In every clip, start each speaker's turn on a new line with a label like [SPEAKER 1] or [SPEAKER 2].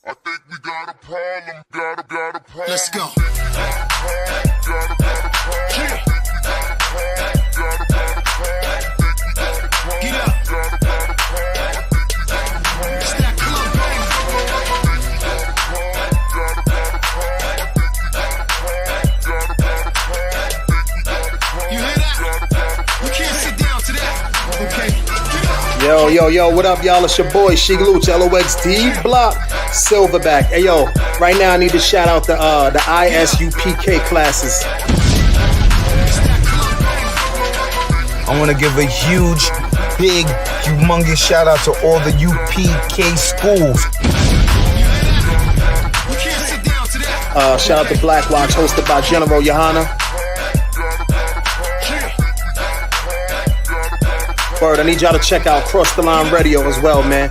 [SPEAKER 1] I think we got a problem. Got a problem.
[SPEAKER 2] Let's go. Get up. Stack club, baby. You hear that? We can't sit down to that. Okay.
[SPEAKER 3] Yo, what up, y'all? It's your boy, Sheik Luch, LOXD Block, Silverback. Hey, yo, right now I need to shout out the ISUPK classes.
[SPEAKER 4] I want to give a huge, big, humongous shout out to all the UPK schools.
[SPEAKER 2] We can't sit down to that.
[SPEAKER 3] Shout out to Black Watch, hosted by General Johanna. Word, I need y'all to check out Cross the Line Radio as well, man.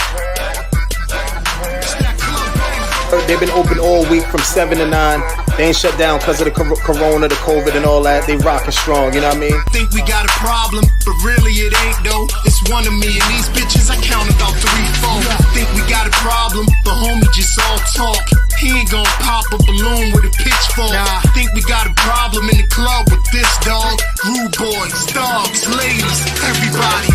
[SPEAKER 3] They've been open all week from 7 to 9. They ain't shut down because of the corona, the COVID, and all that. They rockin' strong, you know what I mean?
[SPEAKER 2] Think we got a problem, but really it ain't though. It's one of me and these bitches, I count about 3, 4. Think we got a problem, but homie just all talk. He ain't gon' pop a balloon with a pitchfork. Think we got a problem in the club with this dog. Rude boys, dogs, ladies, everybody.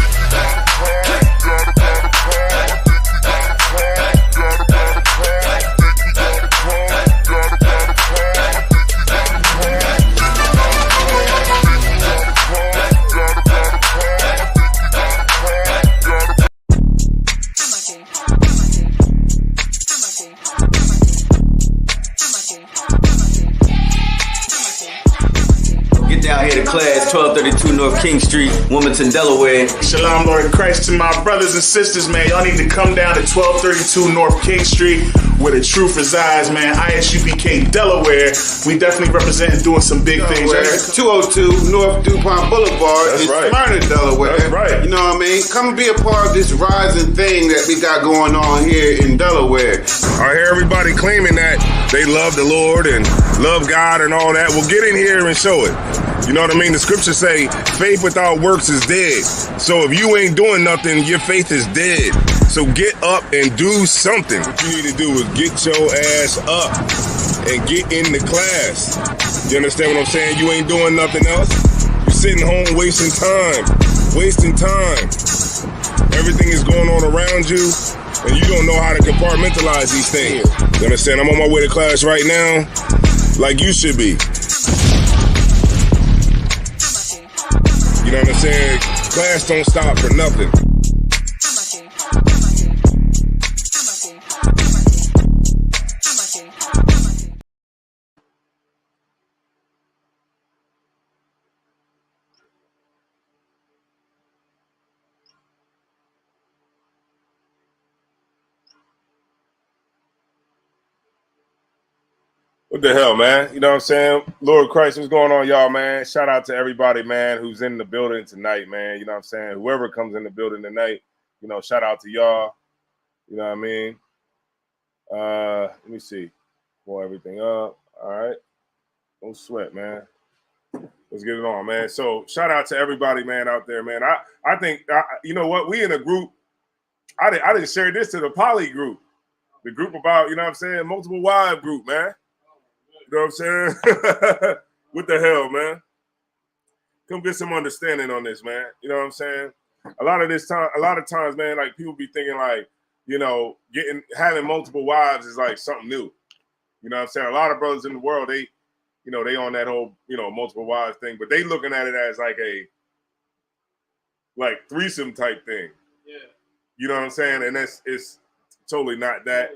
[SPEAKER 5] Down here to class, 1232 North King Street, Wilmington, Delaware.
[SPEAKER 6] Shalom, Lord in Christ, to my brothers and sisters, man. Y'all need to come down to 1232 North King Street, where the truth resides, man. ISUPK, Delaware. We definitely representing doing some big things.
[SPEAKER 7] 202 North DuPont Boulevard in Smyrna, Delaware.
[SPEAKER 6] That's right.
[SPEAKER 7] You know what I mean? Come and be a part of this rising thing that we got going on here in Delaware.
[SPEAKER 8] I hear everybody claiming that they love the Lord and love God and all that. Well, get in here and show it. You know what I mean? The scriptures say faith without works is dead. So if you ain't doing nothing, your faith is dead. So get up and do something. What you need to do is get your ass up and get in the class. You understand what I'm saying? You ain't doing nothing else. You're sitting home wasting time. Everything is going on around you, and you don't know how to compartmentalize these things. You understand? I'm on my way to class right now, like you should be. You know what I'm saying? Class don't stop for nothing. What the hell, man? You know what I'm saying? Lord Christ, what's going on, y'all, man? Shout out to everybody, man, who's in the building tonight, man. You know what I'm saying? Whoever comes in the building tonight, you know, shout out to y'all. You know what I mean? Let me see. Pull everything up. All right. Don't sweat, man. Let's get it on, man. So shout out to everybody, man, out there, man. I think, you know what? We in a group. I didn't share this to the poly group. The group about, you know what I'm saying, multiple wife group, man. You know what I'm saying? What the hell, man? Come get some understanding on this, man. You know what I'm saying? A lot of times, man, like people be thinking like, you know, having multiple wives is like something new. You know what I'm saying? A lot of brothers in the world, they, you know, they on that whole, you know, multiple wives thing, but they looking at it as like a threesome type thing. Yeah. You know what I'm saying? And it's totally not that.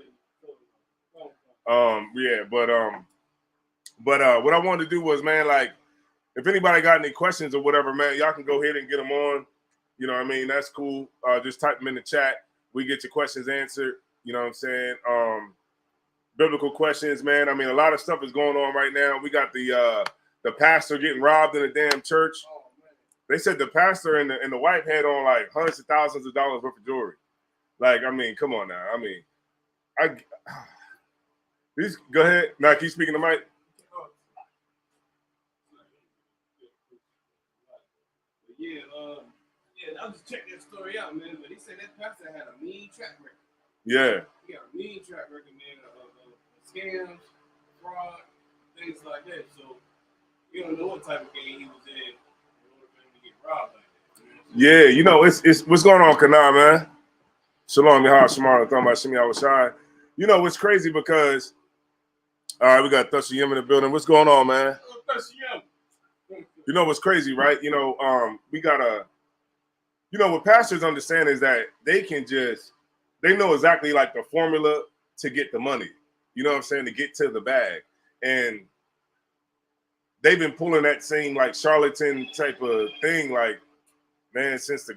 [SPEAKER 8] But what I wanted to do was, man, like, if anybody got any questions or whatever, man, y'all can go ahead and get them on. You know what I mean? That's cool. Just type them in the chat. We get your questions answered. You know what I'm saying? Biblical questions, man. I mean, a lot of stuff is going on right now. We got the pastor getting robbed in a damn church. They said the pastor and the wife had on like hundreds of thousands of dollars worth of jewelry. Like, I mean, come on now. I mean, go ahead. Now, keep speaking to Mike.
[SPEAKER 9] Yeah, I was checking that story out, man. But he said that pastor had a mean track record.
[SPEAKER 8] Yeah.
[SPEAKER 9] He got a mean track record, man, of scams, fraud, things like that. So you don't know what type of game he was in order for him to get robbed like that.
[SPEAKER 8] Yeah, you know, it's what's going on, Kana, man? Shalom, Yahal, Shemar, talking about Shemi Awashai. You know, it's crazy because, all right, we got Thusha Yim in the building. What's going on, man? You know what's crazy, right? You know, we gotta, you know, what pastors understand is that they know exactly like the formula to get the money. You know what I'm saying? To get to the bag. And they've been pulling that same like charlatan type of thing, like, man, since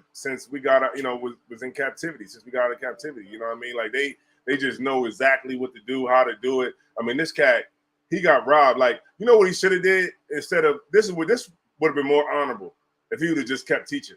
[SPEAKER 8] we got, you know, was in captivity, since we got out of captivity, you know what I mean? Like they just know exactly what to do, how to do it. I mean, this cat, he got robbed. Like, you know what he should have did? Instead of this would have been more honorable if he would have just kept teaching.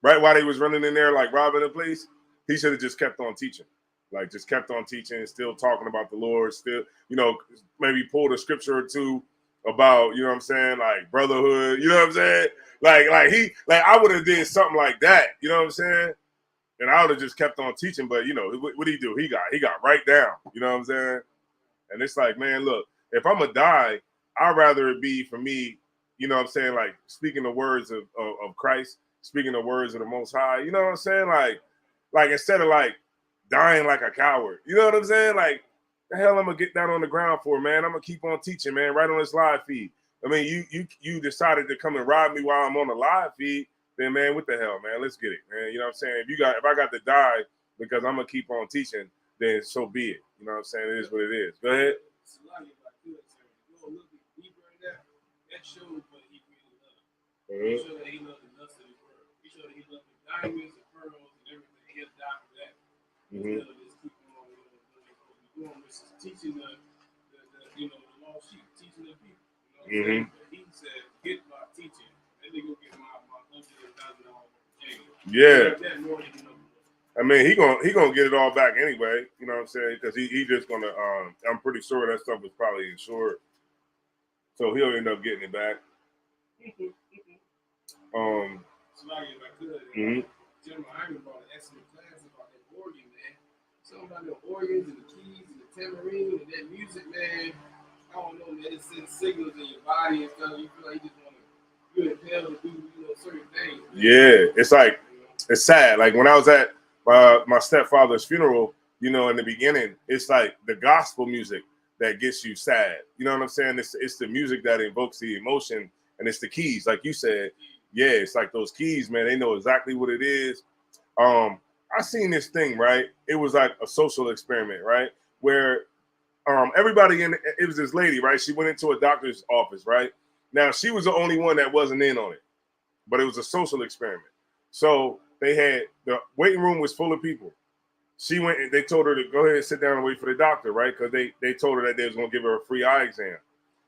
[SPEAKER 8] Right while he was running in there like robbing the place, he should have just kept on teaching. Like just kept on teaching, still talking about the Lord, still, you know, maybe pulled a scripture or two about, you know what I'm saying, like brotherhood, you know what I'm saying? Like I would have did something like that, you know what I'm saying? And I would have just kept on teaching, but you know, what did he do? He got right down, you know what I'm saying? And it's like, man, look, if I'm gonna die, I'd rather it be for me, you know what I'm saying, like speaking the words of Christ, speaking the words of the Most High, you know what I'm saying? Like instead of like dying like a coward, you know what I'm saying? Like, the hell I'm gonna get down on the ground for, man? I'm gonna keep on teaching, man, right on this live feed. I mean, you decided to come and rob me while I'm on the live feed, then man, what the hell, man? Let's get it, man. You know what I'm saying? If I got to die because I'm gonna keep on teaching, then so be it. You know what I'm saying? It is what it is. Go ahead.
[SPEAKER 9] That shows what he really loved. He showed that he loved the lust of the world. He showed that he loved the diamonds, the pearls, and everything. He'll die for that. Instead of just keeping on doing, which is teaching the lost sheep, teaching the people. You know what I'm saying? But he said, get my teaching. Then they go get my $1,000 change.
[SPEAKER 8] Yeah. I mean, he gonna get it all back anyway. You know what I'm saying? Because he just gonna. I'm pretty sure that stuff was probably insured, so he'll end up getting it back.
[SPEAKER 9] Gentlemen, I remember an excellent class about that organ, man. Something about the organs and the keys and the tambourine and that music, man. I don't know, man. It sends signals in your body and stuff. You feel like you just want to, you're impelled to do, certain things. Man.
[SPEAKER 8] Yeah, it's like, it's sad. Like when I was at my stepfather's funeral, you know, in the beginning, it's like the gospel music that gets you sad. You know what I'm saying? It's the music that invokes the emotion, and it's the keys, like you said. Yeah, it's like those keys, man. They know exactly what it is. I seen this thing, right? It was like a social experiment, right? Where everybody it was this lady, right? She went into a doctor's office, right? Now she was the only one that wasn't in on it, but it was a social experiment. So they had the waiting room was full of people. She went and they told her to go ahead and sit down and wait for the doctor, right? Because they told her that they was gonna give her a free eye exam.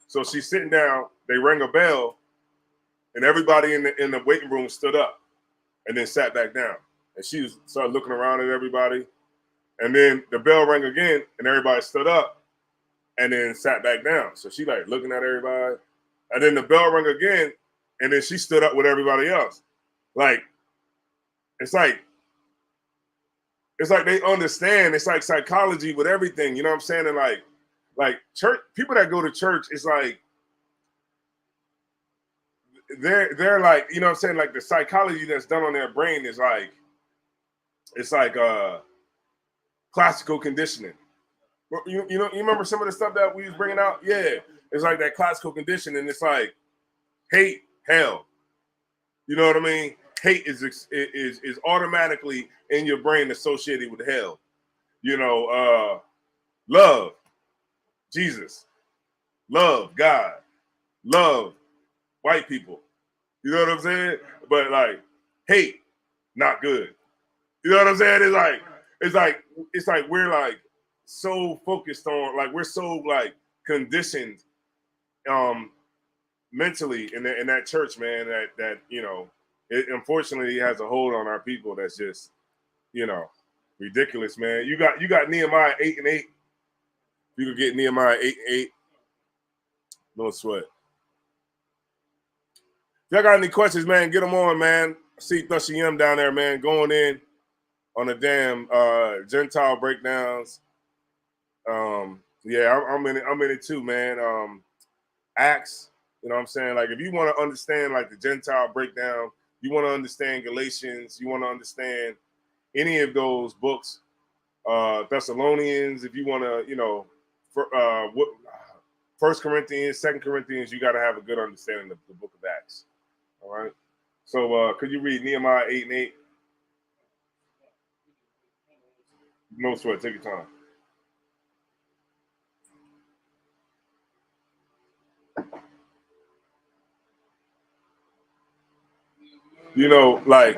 [SPEAKER 8] So she's sitting down. They rang a bell. And everybody in the waiting room stood up and then sat back down. And she started looking around at everybody. And then the bell rang again and everybody stood up and then sat back down. So she like looking at everybody. And then the bell rang again and then she stood up with everybody else. Like, it's like they understand. It's like psychology with everything. You know what I'm saying? And like church, people that go to church, it's like, they're like, you know what I'm saying, like the psychology that's done on their brain is like, it's like classical conditioning. You remember some of the stuff that we was bringing out? Yeah, it's like that classical conditioning. It's like hate, hell. You know what I mean? Hate is automatically in your brain associated with hell. You know, love, Jesus, love, God, love, white people. You know what I'm saying? But like hate, not good. You know what I'm saying? It's like we're like so focused on, like we're so like conditioned mentally in that church, man, that you know, it unfortunately has a hold on our people that's just, you know, ridiculous, man. You got Nehemiah 8:8. You can get Nehemiah 8:8. No sweat. If y'all got any questions, man, get them on, man. I see Thusha Yim down there, man, going in. on the damn Gentile breakdowns. Yeah, I'm in it. I'm in it too, man. Acts, you know what I'm saying? Like, if you want to understand like the Gentile breakdown, you want to understand Galatians, you want to understand any of those books, Thessalonians, if you want to, you know, First Corinthians, Second Corinthians, you got to have a good understanding of the book of Acts. All right. So could you read Nehemiah 8:8? No sweat. Take your time. You know, like,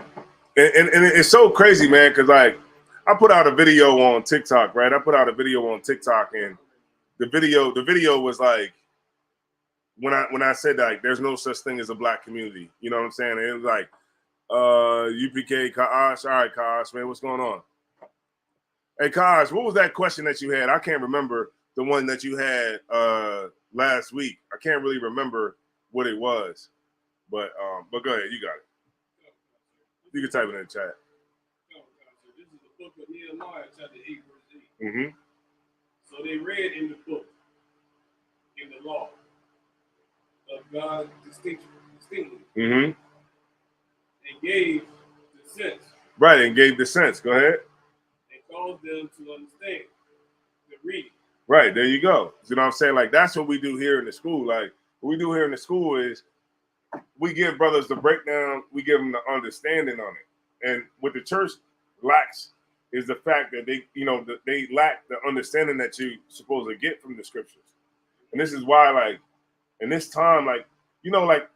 [SPEAKER 8] and it's so crazy, man, because like I put out a video on TikTok, right? I put out a video on TikTok, and the video was like when I said like there's no such thing as a black community. You know what I'm saying? And it was like UPK Kash. All right, Kash, man, what's going on? Hey, Kash, what was that question that you had? I can't remember the one that you had last week. I can't really remember what it was, but go ahead, you got it. You can type it in the chat.
[SPEAKER 9] This is the book of Nehemiah, chapter 8, verse 8.
[SPEAKER 8] Mm-hmm.
[SPEAKER 9] So they read in the book, in the law of God distinctly,
[SPEAKER 8] Mm-hmm.
[SPEAKER 9] and gave the sense.
[SPEAKER 8] Right, and gave the sense. Go ahead.
[SPEAKER 9] And caused them to understand the reading.
[SPEAKER 8] Right, there you go. You know what I'm saying? Like, that's what we do here in the school. Like, what we do here in the school is we give brothers the breakdown, we give them the understanding on it. And what the church lacks is the fact that they, you know, they lack the understanding that you're supposed to get from the scriptures. And this is why, like, in this time, like, you know, like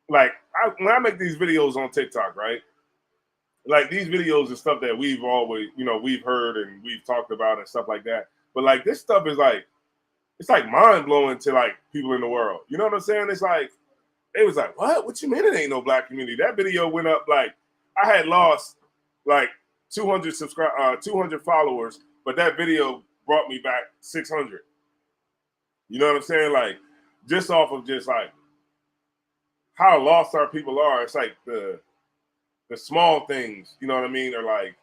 [SPEAKER 8] when I make these videos on TikTok, right? Like, these videos are stuff that we've always, you know, we've heard and we've talked about and stuff like that. But like, this stuff is like, it's like mind blowing to like people in the world. You know what I'm saying? It's like, they was like, what you mean it ain't no black community? That video went up, like, I had lost like 200 followers, but that video brought me back 600. You know what I'm saying? Like, just off of just like how lost our people are. It's like the small things, you know what I mean, are like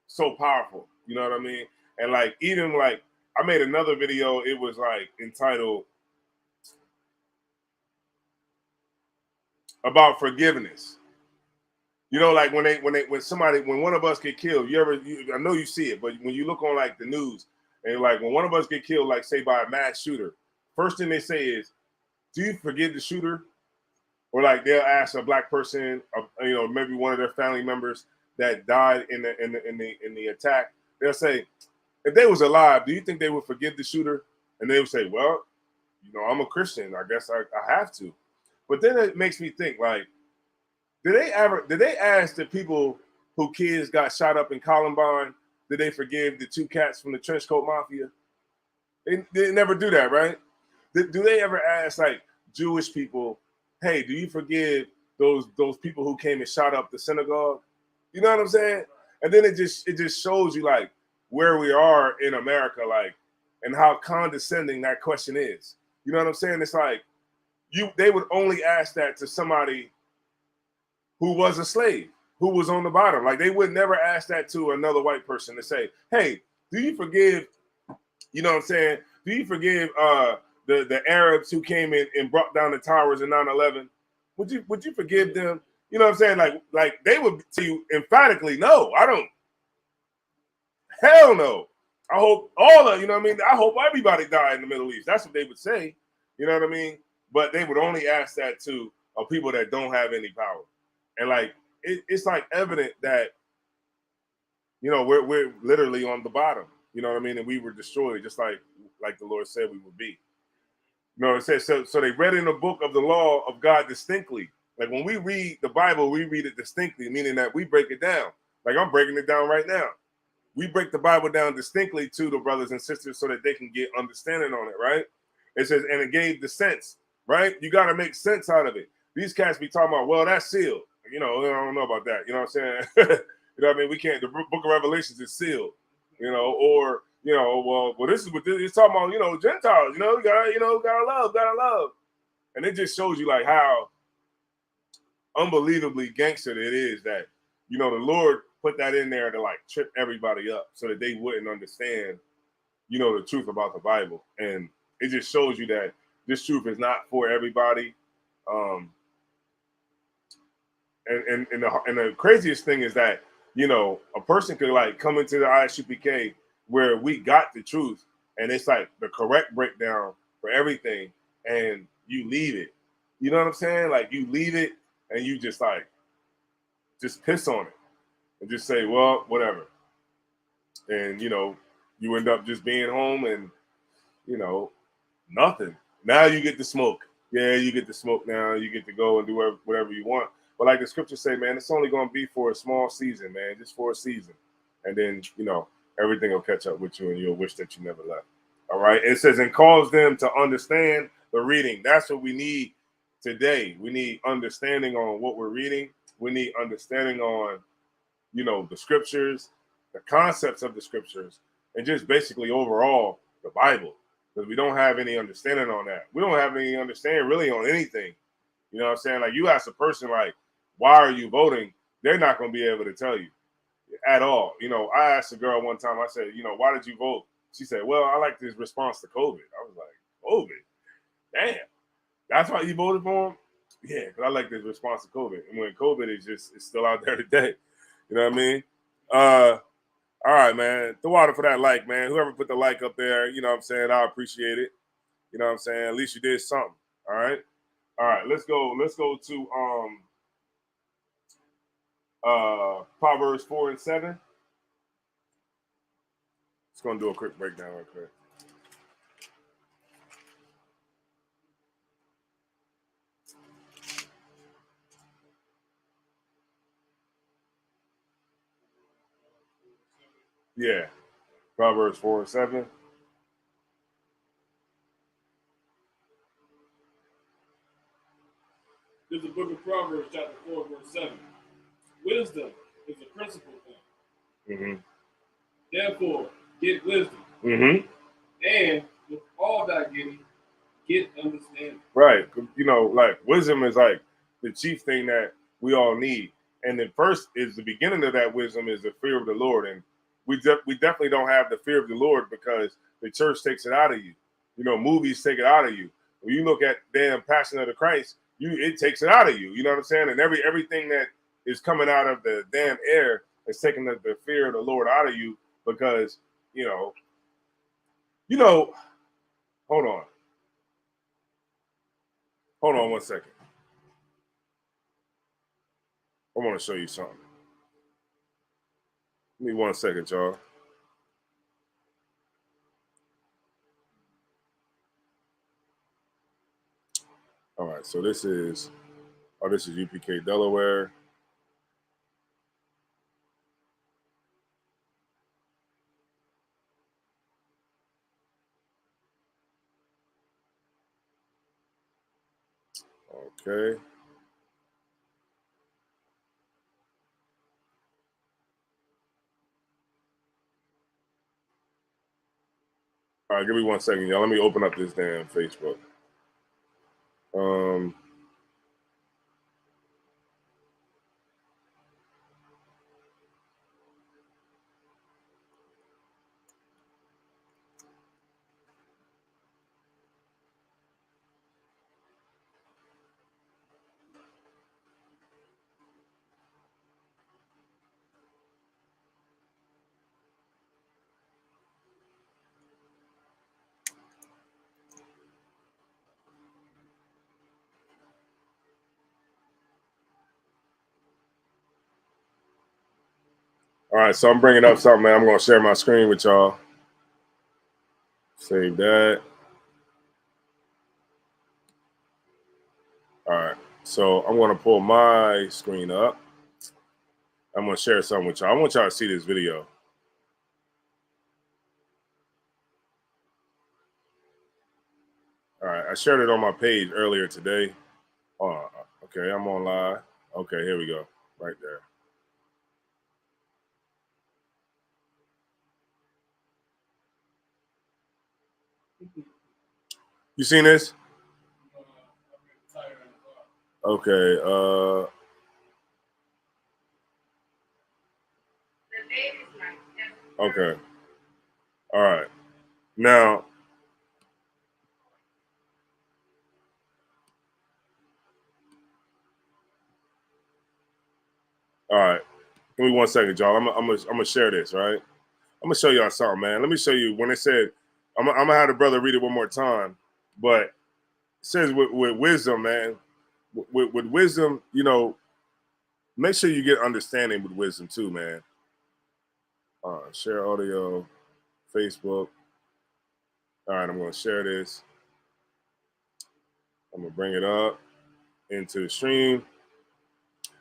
[SPEAKER 8] so powerful. You know what I mean? And like, even like, I made another video, it was like entitled about forgiveness. You know, like when one of us get killed, I know you see it, but when you look on like the news and like when one of us get killed, like say by a mass shooter, first thing they say is, do you forgive the shooter? Or like they'll ask a black person, you know, maybe one of their family members that died in the attack. They'll say, if they was alive, do you think they would forgive the shooter? And they would say, well, you know, I'm a Christian. I guess I have to. But then it makes me think, like, did they ask the people who kids got shot up in Columbine, did they forgive the two cats from the Trenchcoat Mafia? They never do that, right? Do they ever ask like Jewish people, hey, do you forgive those people who came and shot up the synagogue? You know what I'm saying? And then it just shows you like where we are in America, like, and how condescending that question is. You know what I'm saying? It's like they would only ask that to somebody who was a slave, who was on the bottom. Like, they would never ask that to another white person to say, hey, do you forgive, you know what I'm saying? Do you forgive the Arabs who came in and brought down the towers in 9/11? Would you forgive them? You know what I'm saying? Like they would tell you emphatically, no, I don't. Hell no. I hope you know what I mean? I hope everybody died in the Middle East. That's what they would say. You know what I mean? But they would only ask that to people that don't have any power. And like, it's like evident that, you know, we're literally on the bottom. You know what I mean? And we were destroyed just like the Lord said we would be. You know what it says? So they read in the book of the law of God distinctly. Like, when we read the Bible, we read it distinctly, meaning that we break it down. Like, I'm breaking it down right now. We break the Bible down distinctly to the brothers and sisters so that they can get understanding on it, right? It says, and it gave the sense, right? You got to make sense out of it. These cats be talking about, well, that's sealed. You know, I don't know about that. You know what I'm saying? You know what I mean? We can't, the book of Revelations is sealed, you know, or, you know, well, this is what it's talking about, you know, Gentiles, you know, gotta love. And it just shows you like how unbelievably gangster it is that, you know, the Lord put that in there to like trip everybody up so that they wouldn't understand, you know, the truth about the Bible. And it just shows you that this truth is not for everybody. And the craziest thing is that, you know, a person could like come into the ISUPK where we got the truth and it's like the correct breakdown for everything, and you leave it. You know what I'm saying? Like you leave it and you just like just piss on it and just say, well, whatever. And you know, you end up just being home and, you know, nothing. Now you get to smoke. Yeah, you get to smoke now. You get to go and do whatever you want. But like the scriptures say, man, it's only going to be for a small season, man, just for a season. And then, you know, everything will catch up with you and you'll wish that you never left. All right. It says, and cause them to understand the reading. That's what we need today. We need understanding on what we're reading. We need understanding on, you know, the scriptures, the concepts of the scriptures, and just basically overall the Bible. Because we don't have any understanding on that. We don't have any understanding really on anything. You know what I'm saying? Like you ask a person like, why are you voting? They're not going to be able to tell you at all. You know, I asked a girl one time, I said, you know, why did you vote? She said, well, I like his response to COVID. I was like, COVID? Damn. That's why you voted for him? Yeah, because I like his response to COVID. And when COVID is just, it's still out there today. You know what I mean? All right, man. The water for that like, man. Whoever put the like up there, you know what I'm saying? I appreciate it. You know what I'm saying? At least you did something. All right. All right, let's go to Proverbs 4 and 7. Just gonna do a quick breakdown real quick. Yeah, Proverbs 4 and 7.
[SPEAKER 9] There's the book of Proverbs, chapter 4, verse 7. Wisdom is a principal thing.
[SPEAKER 8] Mm-hmm.
[SPEAKER 9] Therefore, get wisdom.
[SPEAKER 8] Mm-hmm.
[SPEAKER 9] And with all that getting, get understanding.
[SPEAKER 8] Right. You know, like wisdom is like the chief thing that we all need. And then first is the beginning of that wisdom is the fear of the Lord. And we definitely don't have the fear of the Lord because the church takes it out of you. You know, movies take it out of you. When you look at damn Passion of the Christ, it takes it out of you. You know what I'm saying? And everything that is coming out of the damn air is taking the fear of the Lord out of you because, you know, hold on. Hold on one second. I want to show you something. Give me 1 second, y'all. All right, so this is UPK Delaware. Okay. All right, give me 1 second, y'all. Let me open up this damn Facebook. All right, so I'm bringing up something, man. I'm going to share my screen with y'all. Save that. All right, so I'm going to pull my screen up. I'm going to share something with y'all. I want y'all to see this video. All right, I shared it on my page earlier today. Okay, I'm on live. Okay, here we go. Right there. You seen this? Okay. Okay. All right. Now, all right. Give me 1 second, y'all. I'm gonna share this, right? I'm gonna show y'all something, man. Let me show you when it said. I'm gonna have the brother read it one more time, but it says with wisdom, man. With wisdom, you know, make sure you get understanding with wisdom too, man. Share audio, Facebook. All right, I'm gonna share this. I'm gonna bring it up into the stream.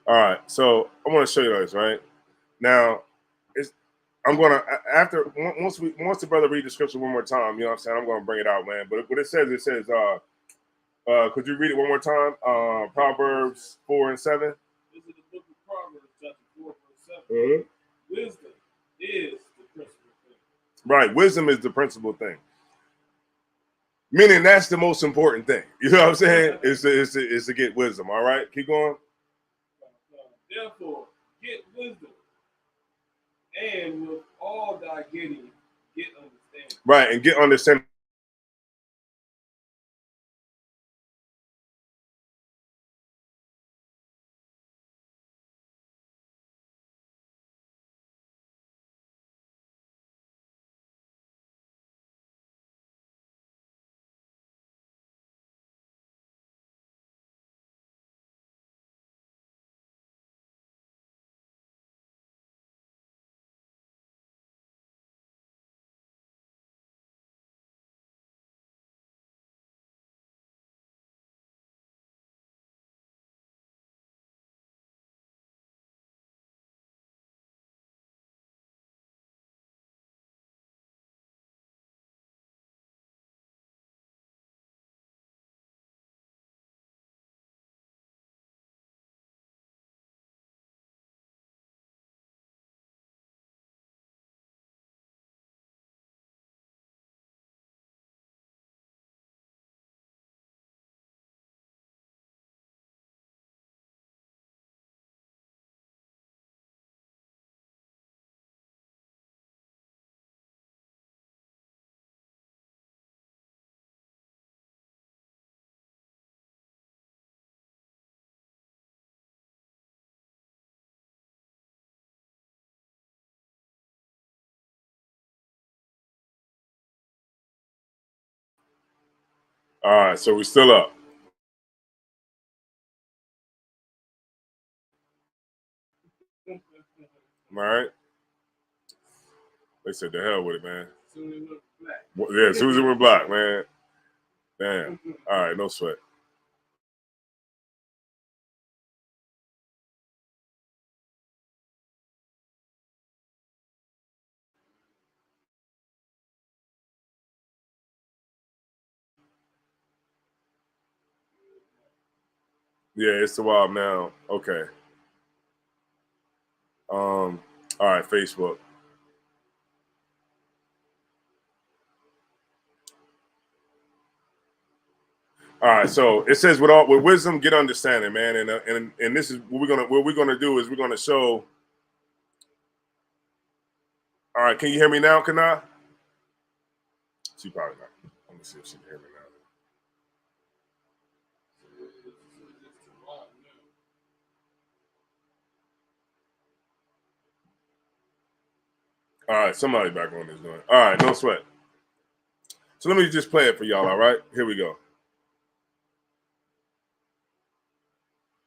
[SPEAKER 8] All right, so I want to show you this right now. I'm gonna once the brother read the scripture one more time. You know what I'm saying? I'm gonna bring it out, man. But what it says, could you read it one more time? Proverbs 4 and 7.
[SPEAKER 9] This is the book of Proverbs, chapter 4, verse 7.
[SPEAKER 8] Mm-hmm.
[SPEAKER 9] Wisdom is the principal thing.
[SPEAKER 8] Right, wisdom is the principal thing. Meaning that's the most important thing. You know what I'm saying? Is to get wisdom. All right, keep going.
[SPEAKER 9] Therefore, get wisdom, and with all thy getting, get understanding.
[SPEAKER 8] Right, and get understanding. All right, so we're still up. All right. They said the hell with it, man. Yeah, Susan went black, man. Damn. All right, no sweat. Yeah, it's the wild now. Okay. All right, Facebook. All right, so it says with wisdom, get understanding, man, and this is what we're gonna do is we're gonna show. All right, can you hear me now, Kana? She probably not. Let me see if she can hear me now. All right, somebody back on this doing. All right, no sweat. So let me just play it for y'all. All right, here we go.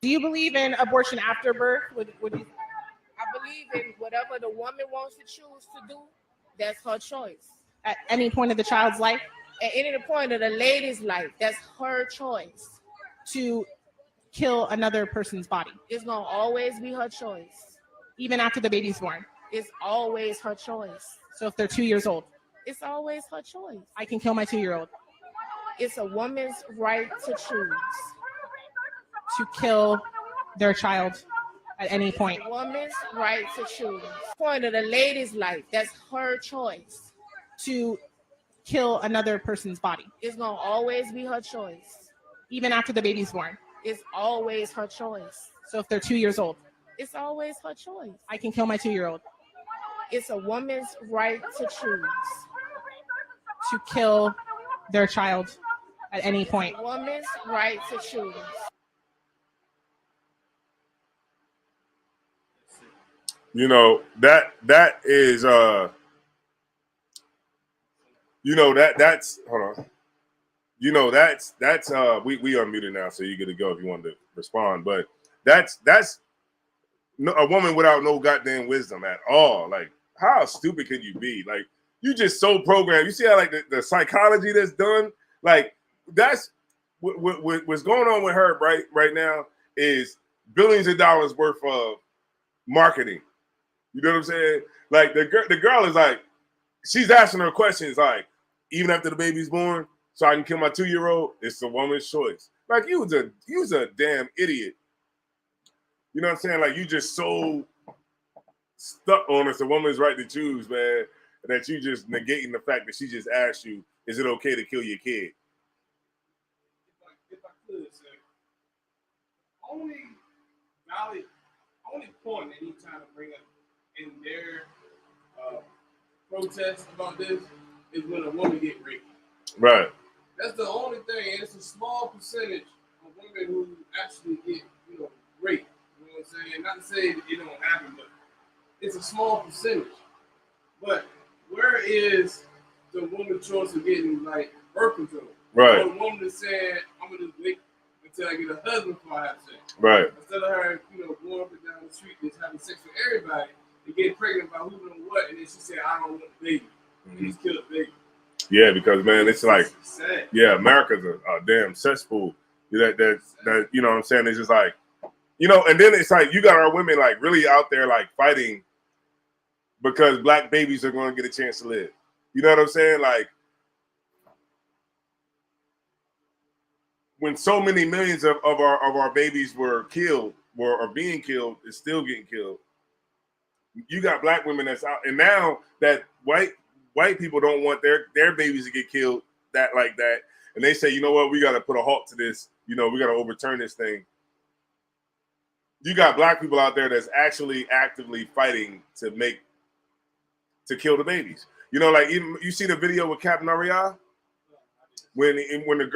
[SPEAKER 10] Do you believe in abortion after birth? Would you?
[SPEAKER 11] I believe in whatever the woman wants to choose to do, that's her choice.
[SPEAKER 10] At any point of the child's life?
[SPEAKER 11] At any point of the lady's life, that's her choice.
[SPEAKER 10] To kill another person's body?
[SPEAKER 11] It's going to always be her choice.
[SPEAKER 10] Even after the baby's born?
[SPEAKER 11] It's always her choice.
[SPEAKER 10] So if they're 2 years old?
[SPEAKER 11] It's always her choice.
[SPEAKER 10] I can kill my 2-year-old?
[SPEAKER 11] It's a woman's right to choose.
[SPEAKER 10] To kill their child at any point?
[SPEAKER 11] A woman's right to choose. Point of the lady's life, that's her choice.
[SPEAKER 10] To kill another person's body?
[SPEAKER 11] It's going to always be her choice.
[SPEAKER 10] Even after the baby's born?
[SPEAKER 11] It's always her choice.
[SPEAKER 10] So if they're 2 years old?
[SPEAKER 11] It's always her choice.
[SPEAKER 10] I can kill my 2-year-old?
[SPEAKER 11] It's a woman's right to choose.
[SPEAKER 10] To kill their child at any point.
[SPEAKER 11] A woman's right to choose.
[SPEAKER 8] You know, that is you know, that's hold on. You know, that's we unmuted now, so you get to go if you want to respond. But that's a woman without no goddamn wisdom at all. Like, how stupid can you be? Like, you just so programmed. You see how like the psychology that's done. Like, that's what's going on with her right now is billions of dollars worth of marketing. You know what I'm saying? Like the girl is like, she's asking her questions like, even after the baby's born, so I can kill my 2-year-old. It's a woman's choice. Like, you was a damn idiot. You know what I'm saying? Like, you just so stuck on it's a woman's right to choose, man, that you just negating the fact that she just asked you, is it okay to kill your kid?
[SPEAKER 9] If I could, sir, only point that he's trying to bring up in their protest about this is when a woman get raped.
[SPEAKER 8] Right.
[SPEAKER 9] That's the only thing, and it's a small percentage of women who actually get, raped. You know what I'm saying? Not to say that it don't happen, but it's a small percentage. But where is the woman's choice of getting like birth control?
[SPEAKER 8] Right.
[SPEAKER 9] Or the woman is saying, I'm gonna just wait until I get a husband before I have sex.
[SPEAKER 8] Right.
[SPEAKER 9] Instead of her, going up and down the street just having sex with everybody and getting pregnant by who knows what, and then she said, I don't want the baby. And just kill the baby.
[SPEAKER 8] Yeah, because man, it's like,
[SPEAKER 9] sad.
[SPEAKER 8] Yeah, America's a damn cesspool. That you know what I'm saying? It's just like, and then it's like you got our women like really out there like fighting because black babies are going to get a chance to live. You know what I'm saying? Like, when so many millions of our babies were killed or are being killed, is still getting killed. You got black women that's out, and now that white people don't want their babies to get killed like that, and they say, you know what, we got to put a halt to this. We got to overturn this thing. You got black people out there that's actually actively fighting to kill the babies. Like even you see the video with Captain Ariel when the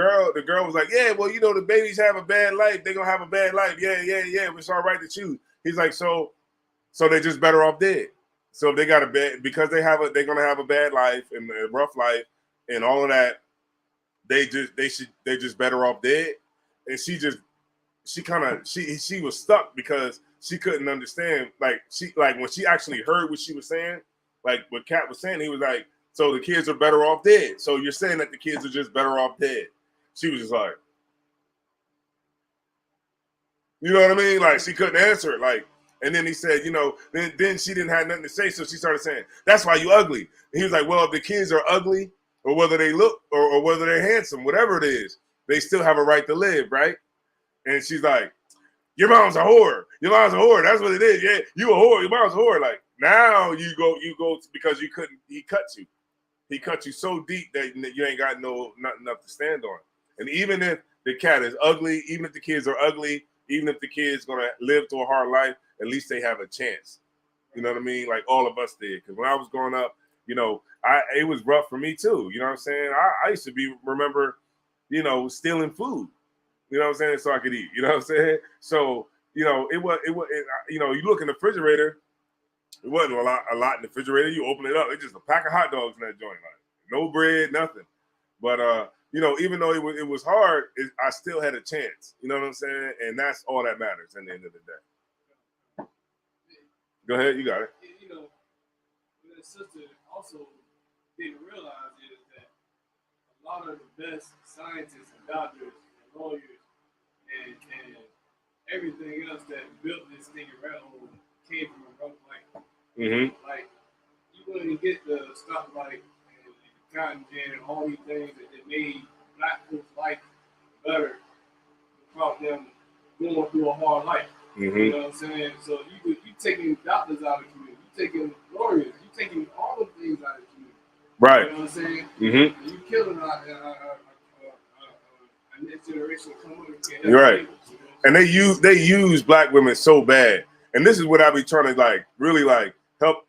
[SPEAKER 8] girl was like, yeah, well, the babies have a bad life. They're gonna have a bad life. Yeah. It's all right to choose. He's like, so they're just better off dead. So if they got a bad, because they're gonna have a bad life and a rough life and all of that, they're just better off dead. And she was stuck because she couldn't understand. Like when she actually heard what she was saying, like what Kat was saying, he was like, so the kids are better off dead. So you're saying that the kids are just better off dead. She was just like, you know what I mean? Like she couldn't answer it. Like, and then he said, then she didn't have nothing to say. So she started saying, that's why you ugly. And he was like, well, if the kids are ugly or whether they look or whether they're handsome, whatever it is, they still have a right to live, right? And she's like, your mom's a whore. Your mom's a whore. That's what it is. Yeah, you a whore. Your mom's a whore. Like now you go because he cut you. He cut you so deep that you ain't got nothing up to stand on. And even if the cat is ugly, even if the kids are ugly, even if the kid's gonna live through a hard life, at least they have a chance. You know what I mean? Like all of us did. Because when I was growing up, it was rough for me too. You know what I'm saying? I used to remember, stealing food. You know what I'm saying? So I could eat. You know what I'm saying? So you look in the refrigerator. It wasn't a lot in the refrigerator. You open it up, it's just a pack of hot dogs in that joint, like no bread, nothing. But even though it was hard, I still had a chance. You know what I'm saying? And that's all that matters at the end of the day. Go ahead, you got it.
[SPEAKER 9] What the sister also didn't realize is that a lot of the best scientists and doctors and lawyers and everything else that built this thing around came from a rough life.
[SPEAKER 8] Mm-hmm.
[SPEAKER 9] Like you wouldn't get the stuff like cotton gin and all these things that made black folks' life better without them going through a hard life.
[SPEAKER 8] Mm-hmm.
[SPEAKER 9] You know what I'm saying? So you taking doctors out of the community, you taking lawyers, you taking all the things out of the community.
[SPEAKER 8] Right.
[SPEAKER 9] You know what I'm saying?
[SPEAKER 8] Mm-hmm.
[SPEAKER 9] And you killing a next generation to come up and
[SPEAKER 8] You're right. And they use black women so bad. And this is what I be trying to really help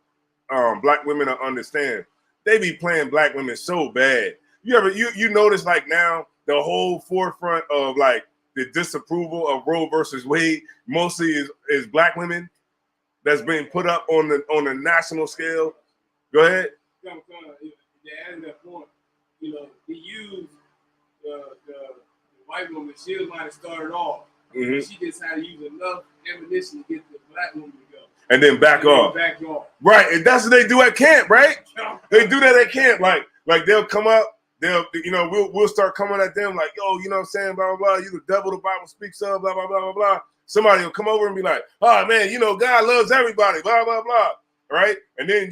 [SPEAKER 8] black women to understand. They be playing black women so bad. You notice like now the whole forefront of like the disapproval of Roe versus Wade mostly is black women that's being put up on the national scale. Go ahead.
[SPEAKER 9] They added that point. You know, he used the white woman. She was might have started off.
[SPEAKER 8] Mm-hmm.
[SPEAKER 9] She just had to use enough ammunition to get the black woman to go.
[SPEAKER 8] And then back off. Right, and that's what they do at camp, right? They do that at camp. Like they'll come up, we'll start coming at them like, yo, you know what I'm saying, blah, blah, blah. You the devil the Bible speaks of, blah, blah, blah, blah, blah. Somebody will come over and be like, oh man, God loves everybody, blah, blah, blah. Right? And then,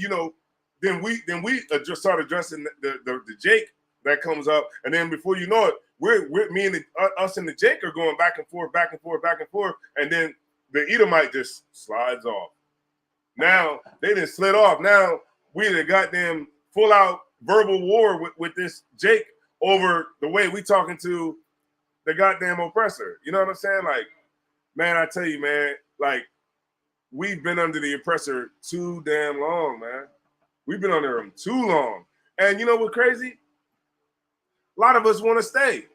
[SPEAKER 8] then we just start addressing the Jake that comes up, and then before you know it, we're me and us and the Jake are going back and forth, and then the Edomite just slides off. Now they didn't slid off. Now we the goddamn full out verbal war with this Jake over the way we talking to the goddamn oppressor. You know what I'm saying? Like, man, I tell you, man, like we've been under the oppressor too damn long, man. We've been under him too long. And you know what's crazy? A lot of us want to stay.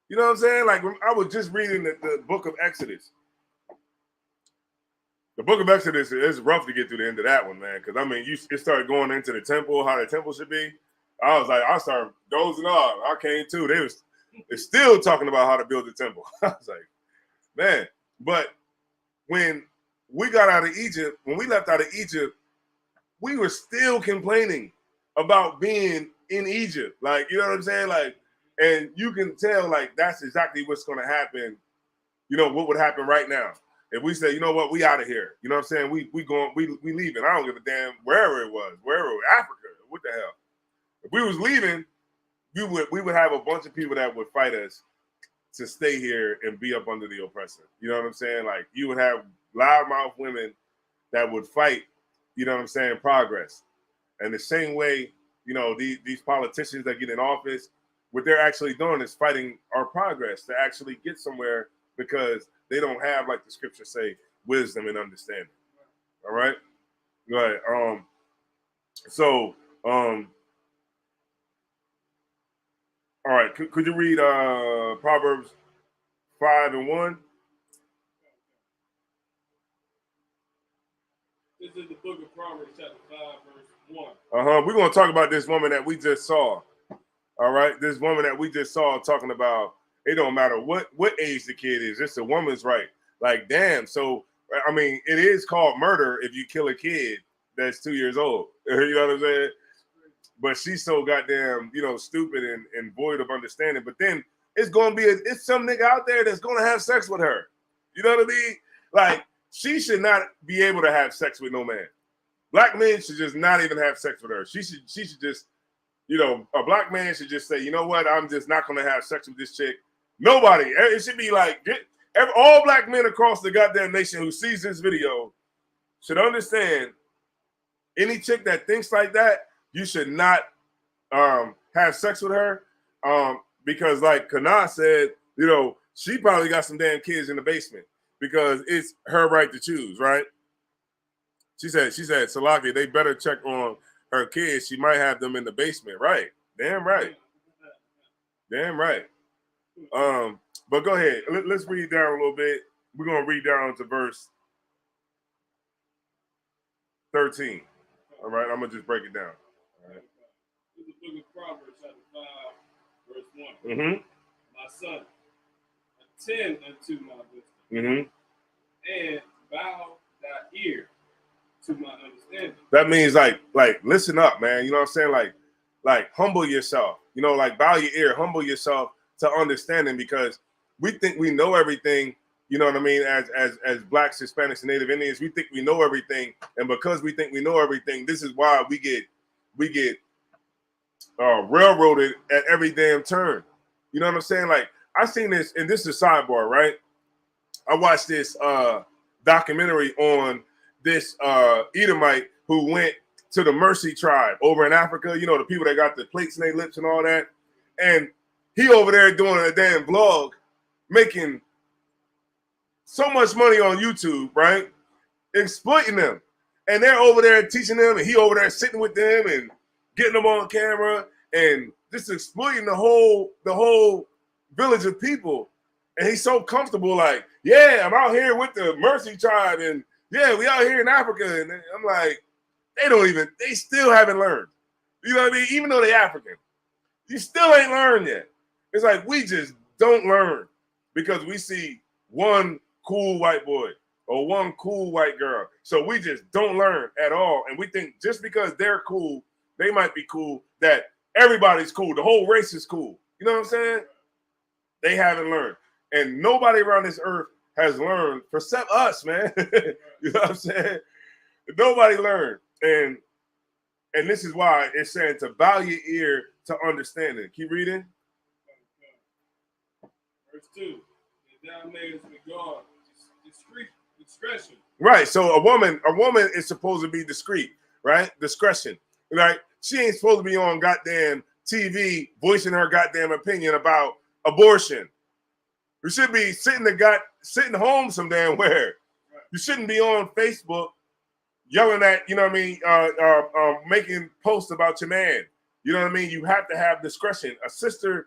[SPEAKER 8] You know what I'm saying? Like I was just reading the book of Exodus. The book of Exodus is rough to get through the end of that one, man. Because I mean, it started going into the temple, how the temple should be. I started dozing off. I came too. They're still talking about how to build the temple. I was like, man. But when we got out of Egypt, when we left out of Egypt, we were still complaining about being in Egypt. Like, you know what I'm saying? Like, and you can tell, like, that's exactly what's going to happen. You know, what would happen right now. If we say, you know what, we out of here. You know what I'm saying? We leaving. I don't give a damn wherever it was, Africa, what the hell. If we was leaving, we would have a bunch of people that would fight us to stay here and be up under the oppressor. You know what I'm saying? Like you would have loudmouth women that would fight, you know what I'm saying, progress. And the same way, you know, these politicians that get in office, what they're actually doing is fighting our progress to actually get somewhere because they don't have, like the scriptures say, wisdom and understanding. All right? Right. All right, could you read Proverbs 5:1?
[SPEAKER 9] This is the book of Proverbs, chapter 5, verse 1.
[SPEAKER 8] We're going to talk about this woman that we just saw. All right, this woman that we just saw talking about, it don't matter what age the kid is, it's a woman's right. Like, damn. So, I mean, it is called murder if you kill a kid that's 2 years old. You know what I'm saying? But she's so goddamn, you know, stupid and void of understanding. But then it's going to be, it's some nigga out there that's going to have sex with her. You know what I mean? Like, she should not be able to have sex with no man. Black men should just not even have sex with her. She should just, you know, a black man should just say, you know what? I'm just not going to have sex with this chick. Nobody. It should be like, all black men across the goddamn nation who sees this video should understand any chick that thinks like that, you should not have sex with her because, like Kana said, you know, she probably got some damn kids in the basement because it's her right to choose, right? She said, Salaki, they better check on her kids. She might have them in the basement, right? Damn right. Damn right. But go ahead. Let's read down a little bit. We're going to read down to verse 13. All right, I'm going to just break it down. All right.
[SPEAKER 9] This is the book of Proverbs, chapter 5, verse 1.
[SPEAKER 8] Mm-hmm.
[SPEAKER 9] My son, attend unto my wisdom,
[SPEAKER 8] mm-hmm.
[SPEAKER 9] and bow thy ear to my understanding.
[SPEAKER 8] That means like listen up, man. You know what I'm saying? Like humble yourself. You know, like bow your ear, humble yourself to understanding because we think we know everything. You know what I mean? As Blacks, Hispanics, and Native Indians, we think we know everything, and because we think we know everything, this is why we get railroaded at every damn turn. You know what I'm saying? Like I seen this, and this is a sidebar, right? I watched this documentary on this Edomite who went to the Mercy tribe over in Africa. You know, the people that got the plates in their lips and all that, and he over there doing a damn vlog, making so much money on YouTube, right? Exploiting them. And they're over there teaching them, and he over there sitting with them and getting them on camera and just exploiting the whole village of people. And he's so comfortable, like, yeah, I'm out here with the Mercy tribe, and yeah, we out here in Africa. And I'm like, they still haven't learned. You know what I mean? Even though they African, you still ain't learned yet. It's like we just don't learn because we see one cool white boy or one cool white girl. So we just don't learn at all. And we think just because they're cool, they might be cool, that everybody's cool. The whole race is cool. You know what I'm saying? They haven't learned. And nobody around this earth has learned, except us, man. You know what I'm saying? Nobody learned. And this is why it's saying to bow your ear to understanding. Keep reading.
[SPEAKER 9] Verse 2. Thou mayest regard discretion.
[SPEAKER 8] Right. So a woman is supposed to be discreet, right? Discretion. Right? She ain't supposed to be on goddamn TV voicing her goddamn opinion about abortion. You should be sitting home some damn where. You shouldn't be on Facebook yelling at, you know what I mean, making posts about your man. You know what I mean? You have to have discretion. A sister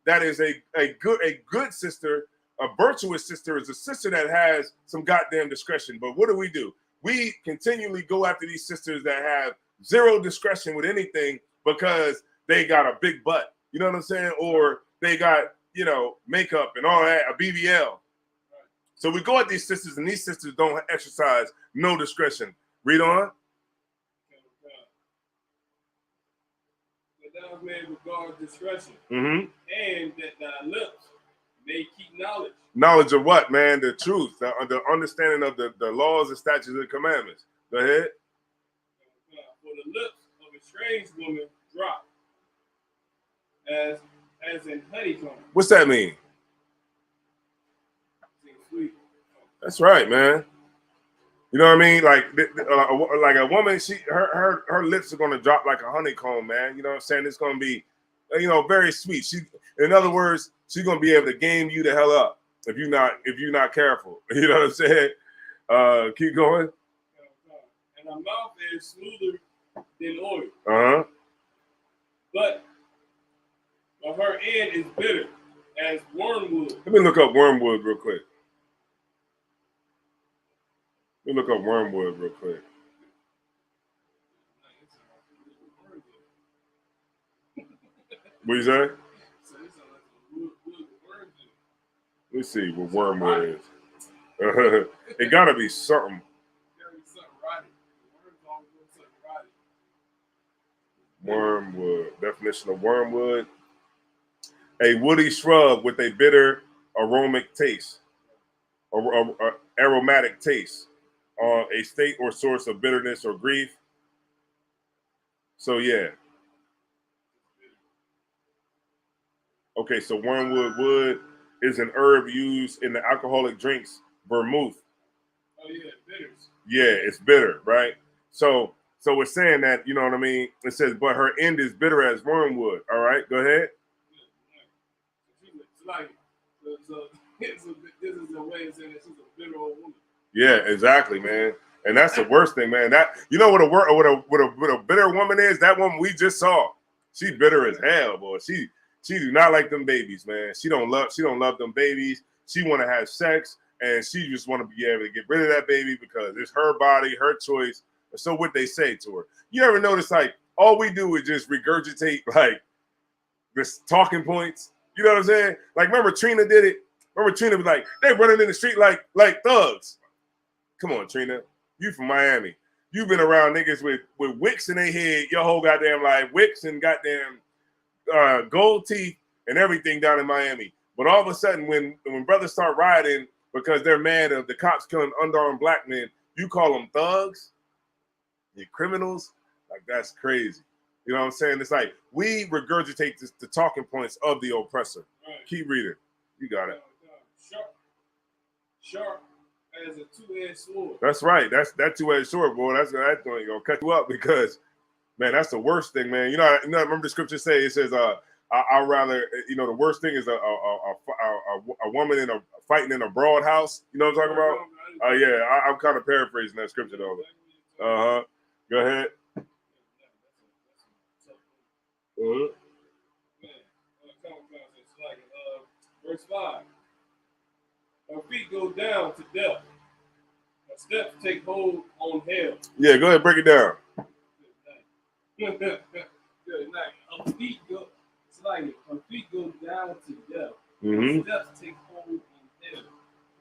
[SPEAKER 8] that is a good sister, a virtuous sister, is a sister that has some goddamn discretion. But what do? We continually go after these sisters that have zero discretion with anything because they got a big butt. You know what I'm saying? Or they got, you know, makeup and all that, a BBL. So we go at these sisters, and these sisters don't exercise no discretion. Read on.
[SPEAKER 9] That thou may regard discretion,
[SPEAKER 8] Mm-hmm.
[SPEAKER 9] and that thy lips may keep knowledge.
[SPEAKER 8] Knowledge of what, man? The truth, the understanding of the laws and statutes and commandments. Go ahead.
[SPEAKER 9] For the lips of a strange woman drop as in honeycomb.
[SPEAKER 8] What's that mean?
[SPEAKER 9] Sweet.
[SPEAKER 8] That's right, man. You know what I mean? Like a woman, her lips are gonna drop like a honeycomb, man. You know what I'm saying? It's gonna be, you know, very sweet. In other words, she's gonna be able to game you the hell up if you're not careful. You know what I'm saying? Keep going.
[SPEAKER 9] And her mouth is smoother than oil.
[SPEAKER 8] Uh-huh.
[SPEAKER 9] But her end is bitter as wormwood.
[SPEAKER 8] Let me look up wormwood real quick. What you say? Let me see what wormwood is. It gotta be something. Wormwood. Definition of wormwood: a woody shrub with a bitter aromatic taste, or aromatic taste, a state or source of bitterness or grief. So yeah. Okay, so wormwood wood is an herb used in the alcoholic drinks vermouth.
[SPEAKER 9] Oh yeah, bitters.
[SPEAKER 8] Yeah, it's bitter, right? So it's saying that, you know what I mean? It says, but her end is bitter as wormwood. All right, go ahead.
[SPEAKER 9] It's like, this is a way of saying that she's a bitter old woman.
[SPEAKER 8] Yeah, exactly, man. And that's the worst thing, man. That, you know what a bitter woman is? That woman we just saw. She bitter as hell, boy. She do not like them babies, man. She don't love them babies. She want to have sex, and she just want to be able to get rid of that baby because it's her body, her choice. So what they say to her. You ever notice, like, all we do is just regurgitate, like, this talking points? You know what I'm saying? Like, remember Trina did it? Remember Trina was like, they running in the street like thugs. Come on, Trina. You from Miami. You've been around niggas with wicks in their head your whole goddamn life. Wicks and goddamn gold teeth and everything down in Miami. But all of a sudden, when brothers start rioting because they're mad of the cops killing unarmed black men, you call them thugs? You criminals? Like, that's crazy. You know what I'm saying? It's like we regurgitate the talking points of the oppressor.
[SPEAKER 9] Right.
[SPEAKER 8] Keep reading. You got it.
[SPEAKER 9] Sharp as a two-edged sword.
[SPEAKER 8] That's right. That's that two-edged sword, boy. That's gonna cut you up because, man, that's the worst thing, man. You know, remember the scripture say it says, I'd rather, you know, the worst thing is a woman fighting in a broad house. You know what I'm talking about? Yeah, I'm kind of paraphrasing that scripture though. Uh-huh. Go ahead.
[SPEAKER 9] Verse 5. Her feet go down to death. Her steps take hold on hell.
[SPEAKER 8] Yeah, go ahead, break it down.
[SPEAKER 9] Good night. Her feet go. It's like her feet go down to death.
[SPEAKER 8] Mm-hmm.
[SPEAKER 9] Her steps take hold on hell.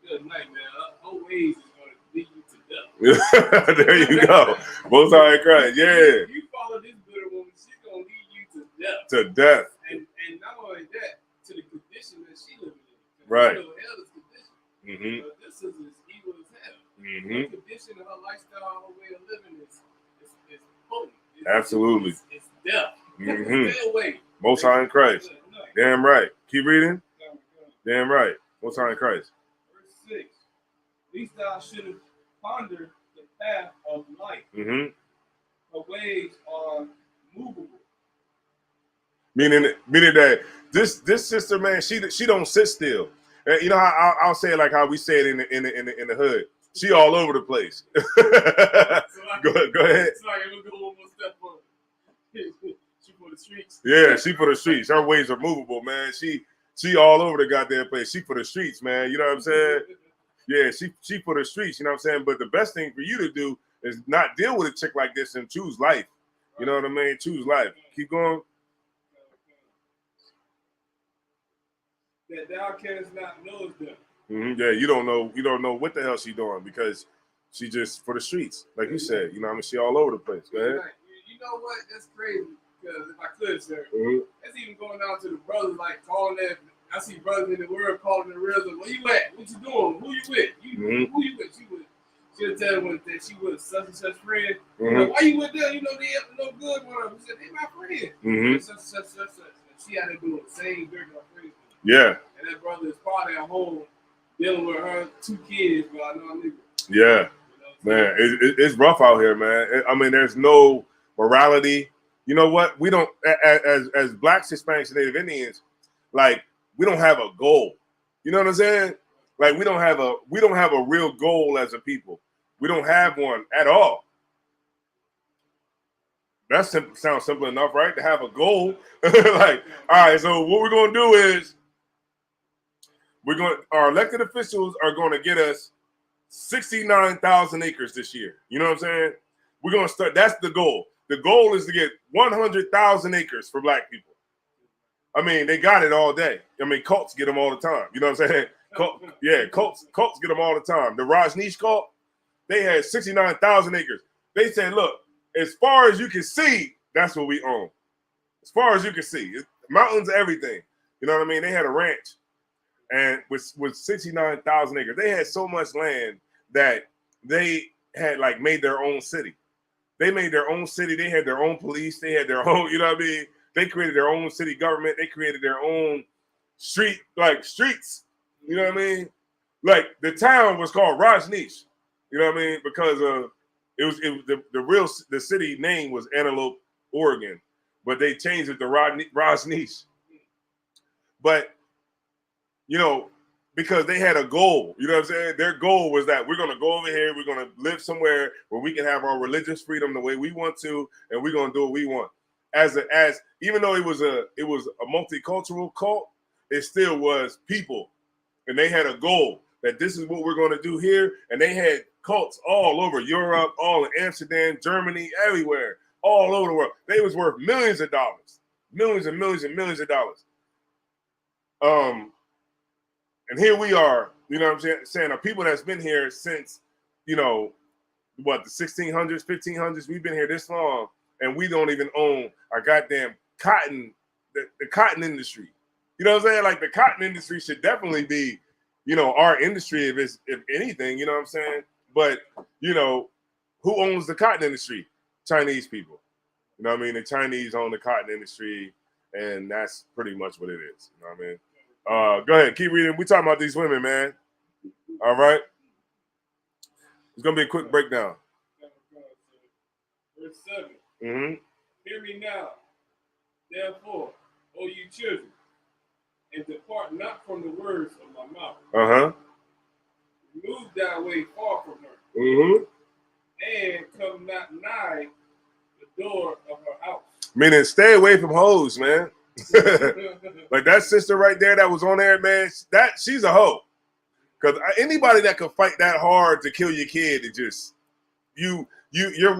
[SPEAKER 9] Good night, man. Her ways is going to lead you to death.
[SPEAKER 8] There you go. Most High in Christ. Yeah.
[SPEAKER 9] If you follow this bitter woman, she's going to lead you to death.
[SPEAKER 8] To death.
[SPEAKER 9] And not only that, to the condition that she living in.
[SPEAKER 8] Right.
[SPEAKER 9] You know, hell is condition.
[SPEAKER 8] Mm-hmm.
[SPEAKER 9] But this is as evil as hell.
[SPEAKER 8] Mm-hmm.
[SPEAKER 9] Her condition of her lifestyle, her way of living is potent.
[SPEAKER 8] Absolutely.
[SPEAKER 9] It's death.
[SPEAKER 8] Mm-hmm.
[SPEAKER 9] Stay away.
[SPEAKER 8] Most High in Christ. Damn right. Keep reading. Damn right. Most High in Christ.
[SPEAKER 9] Verse 6. At least thou shouldst ponder the path of life.
[SPEAKER 8] Mm-hmm.
[SPEAKER 9] Her ways are movable.
[SPEAKER 8] Meaning that this sister, man, she don't sit still. And you know how I'll say it like how we say it in the hood. She all over the place. Go ahead.
[SPEAKER 9] It's like I'm gonna go one more step further. She for the streets.
[SPEAKER 8] Yeah, she for the streets. Her ways are movable, man. She all over the goddamn place. She for the streets, man. You know what I'm saying? Yeah, she for the streets. You know what I'm saying? But the best thing for you to do is not deal with a chick like this and choose life. You know what I mean? Choose life. Keep going.
[SPEAKER 9] That thou canst not know them.
[SPEAKER 8] Mm-hmm. Yeah, you don't know what the hell she doing because she just for the streets, like you said. You know what I mean? She all over the place. Go ahead.
[SPEAKER 9] You know what? That's crazy. Because if I could, sir,
[SPEAKER 8] Mm-hmm.
[SPEAKER 9] that's even going down to the brothers, like calling that. I see brothers in the world calling the real. Where you at? What you doing? Who you with?
[SPEAKER 8] Mm-hmm.
[SPEAKER 9] Who you with? She'll tell them that she was such and such friend.
[SPEAKER 8] Mm-hmm.
[SPEAKER 9] Like, why you with them? You know they have no good one. He said they my friend.
[SPEAKER 8] Mm-hmm.
[SPEAKER 9] Such. And she out there doing the same dirt her friends.
[SPEAKER 8] Yeah.
[SPEAKER 9] And that brother is probably at home dealing with her 2 kids, but I know nigga.
[SPEAKER 8] Yeah. Man, it's rough out here, man. I mean, there's no morality. You know what? We don't, as Blacks, Hispanics, and Native Indians, like we don't have a goal. You know what I'm saying? Like we don't have a real goal as a people. We don't have one at all. That sounds simple enough, right? To have a goal. Like, all right. So what we're gonna do is our elected officials are going to get us 69,000 acres this year. You know what I'm saying? We're going to start. That's the goal. The goal is to get 100,000 acres for Black people. I mean, they got it all day. I mean, cults get them all the time. You know what I'm saying? Cults get them all the time. The Rajneesh cult, they had 69,000 acres. They said, look, as far as you can see, that's what we own. As far as you can see. Mountains, everything. You know what I mean? They had a ranch. And with 69,000 acres, they had so much land that they had like made their own city. They made their own city. They had their own police. They had their own, you know what I mean? They created their own city government. They created their own streets. You know what I mean? Like the town was called Rajneesh. You know what I mean? Because the city name was Antelope, Oregon, but they changed it to Rajneesh. But you know, because they had a goal, you know what I'm saying? Their goal was that we're going to go over here, we're going to live somewhere where we can have our religious freedom the way we want to, and we're going to do what we want. As even though it was a multicultural cult, it still was people, and they had a goal that this is what we're going to do here, and they had cults all over Europe, all in Amsterdam, Germany, everywhere, all over the world. They was worth millions of dollars, millions and millions and millions of dollars. And here we are, you know what I'm saying, are people that's been here since, you know, what, the 1600s, 1500s, we've been here this long, and we don't even own our goddamn cotton, the cotton industry. You know what I'm saying? Like the cotton industry should definitely be, you know, our industry if anything, you know what I'm saying? But, you know, who owns the cotton industry? Chinese people. You know what I mean? The Chinese own the cotton industry, and that's pretty much what it is. You know what I mean? Go ahead, keep reading. We talking about these women, man. All right. It's gonna be a quick breakdown.
[SPEAKER 9] Verse 7.
[SPEAKER 8] Mm-hmm.
[SPEAKER 9] Hear me now, therefore, O you children, and depart not from the words of my mouth.
[SPEAKER 8] Uh-huh.
[SPEAKER 9] Remove thy way far from her.
[SPEAKER 8] Mm-hmm.
[SPEAKER 9] and come not nigh the door of her house.
[SPEAKER 8] Meaning, stay away from hoes, man. Like that sister right there that was on there, man. She's a hoe. Because anybody that could fight that hard to kill your kid, it just you don't